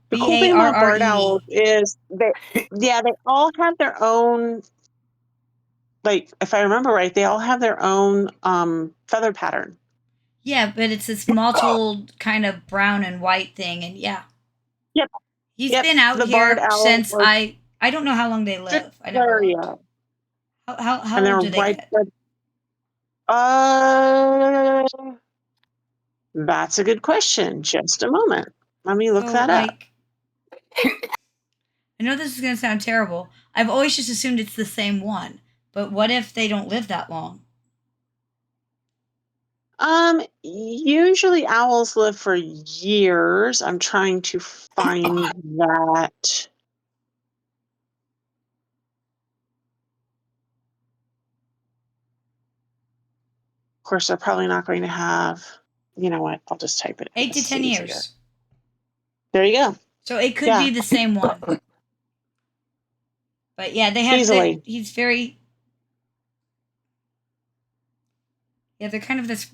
The cool thing about barred owls is they all have their own, like, if I remember right, they all have their own feather pattern. Yeah, but it's this mottled kind of brown and white thing, and yeah. Yep. He's been out here since I don't know how long they live. I never looked. How old do they get? That's a good question. Just a moment. Let me look that up. I know this is going to sound terrible. I've always just assumed it's the same one. But what if they don't live that long? Usually owls live for years. I'm trying to find that. Of course, they're probably not going to have, you know what? I'll just type it. 8 to 10 years. There you go. So it could be the same one. But yeah, they have he's very. Yeah, they're kind of this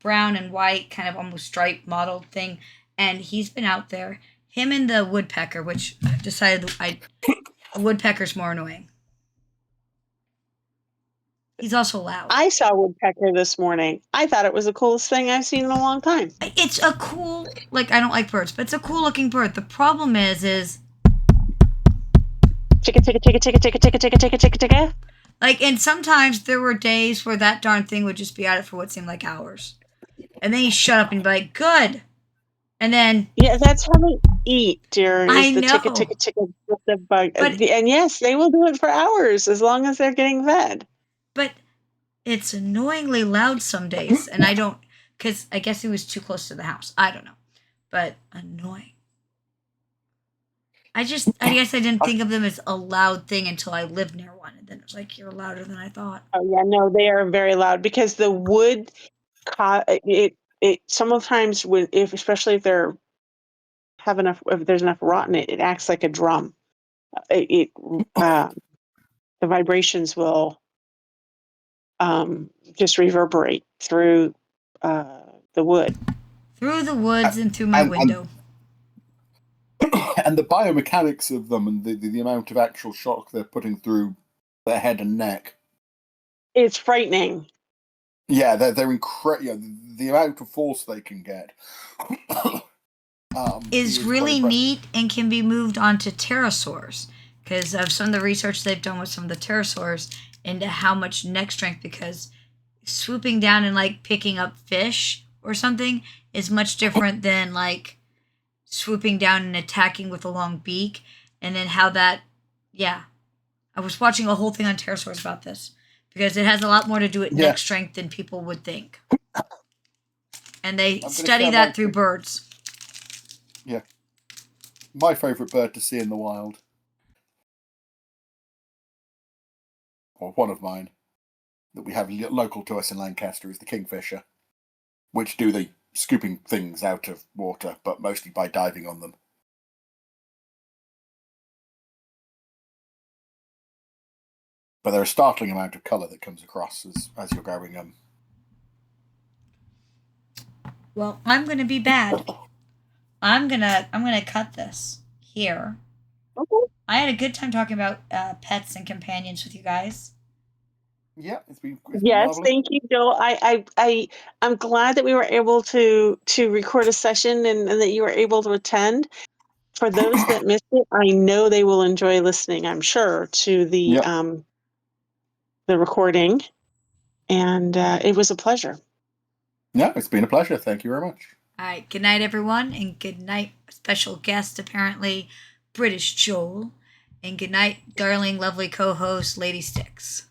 brown and white, kind of almost striped mottled thing. And he's been out there. Him and the woodpecker, which I've decided the woodpecker's more annoying. He's also loud. I saw a woodpecker this morning. I thought it was the coolest thing I've seen in a long time. It's a cool, I don't like birds, but it's a cool looking bird. The problem is chicka, chicka, chicka, chicka, chicka, chicka, chicka, chicka, chicka, chicka. And sometimes there were days where that darn thing would just be at it for what seemed like hours. And then he'd shut up and be like, good. And then... Yeah, that's how they eat, dear. I know. Ticka, ticka, ticka, the bug. And yes, they will do it for hours as long as they're getting fed. But it's annoyingly loud some days. And I don't... Because I guess he was too close to the house. I don't know. But annoying. I guess I didn't think of them as a loud thing until I lived near one. And then it was like, you're louder than I thought. Oh, yeah, no, they are very loud because the wood, it sometimes, especially if there's enough rot in it, it acts like a drum. The vibrations will just reverberate through the wood. Through the woods and through my window. And the biomechanics of them and the amount of actual shock they're putting through their head and neck. It's frightening. Yeah, they're incredible. Yeah, the amount of force they can get is quite really impressive. neat and can be moved onto pterosaurs because of some of the research they've done with some of the pterosaurs into how much neck strength, because swooping down and like picking up fish or something is much different than like swooping down and attacking with a long beak. And then how that, yeah, I was watching a whole thing on pterosaurs about this because it has a lot more to do with Yeah, neck strength than people would think. And they I'm going to study share that through birds. yeah, my favourite bird to see in the wild, or one of mine, that we have local to us in Lancaster is the kingfisher, which do the scooping things out of water, but mostly by diving on them. But there's a startling amount of colour that comes across as you're going. Well, I'm gonna be bad. I'm gonna cut this here. Okay. I had a good time talking about pets and companions with you guys. Yeah, it's been Yes, marvelous. thank you, Joel. I'm glad that we were able to record a session and that you were able to attend. For those that missed it, I know they will enjoy listening, I'm sure, to Yeah, the recording. And it was a pleasure. yeah, it's been a pleasure. Thank you very much. All right, good night, everyone, and good night, special guest, apparently British Joel, and good night, darling, lovely co-host Lady Sticks.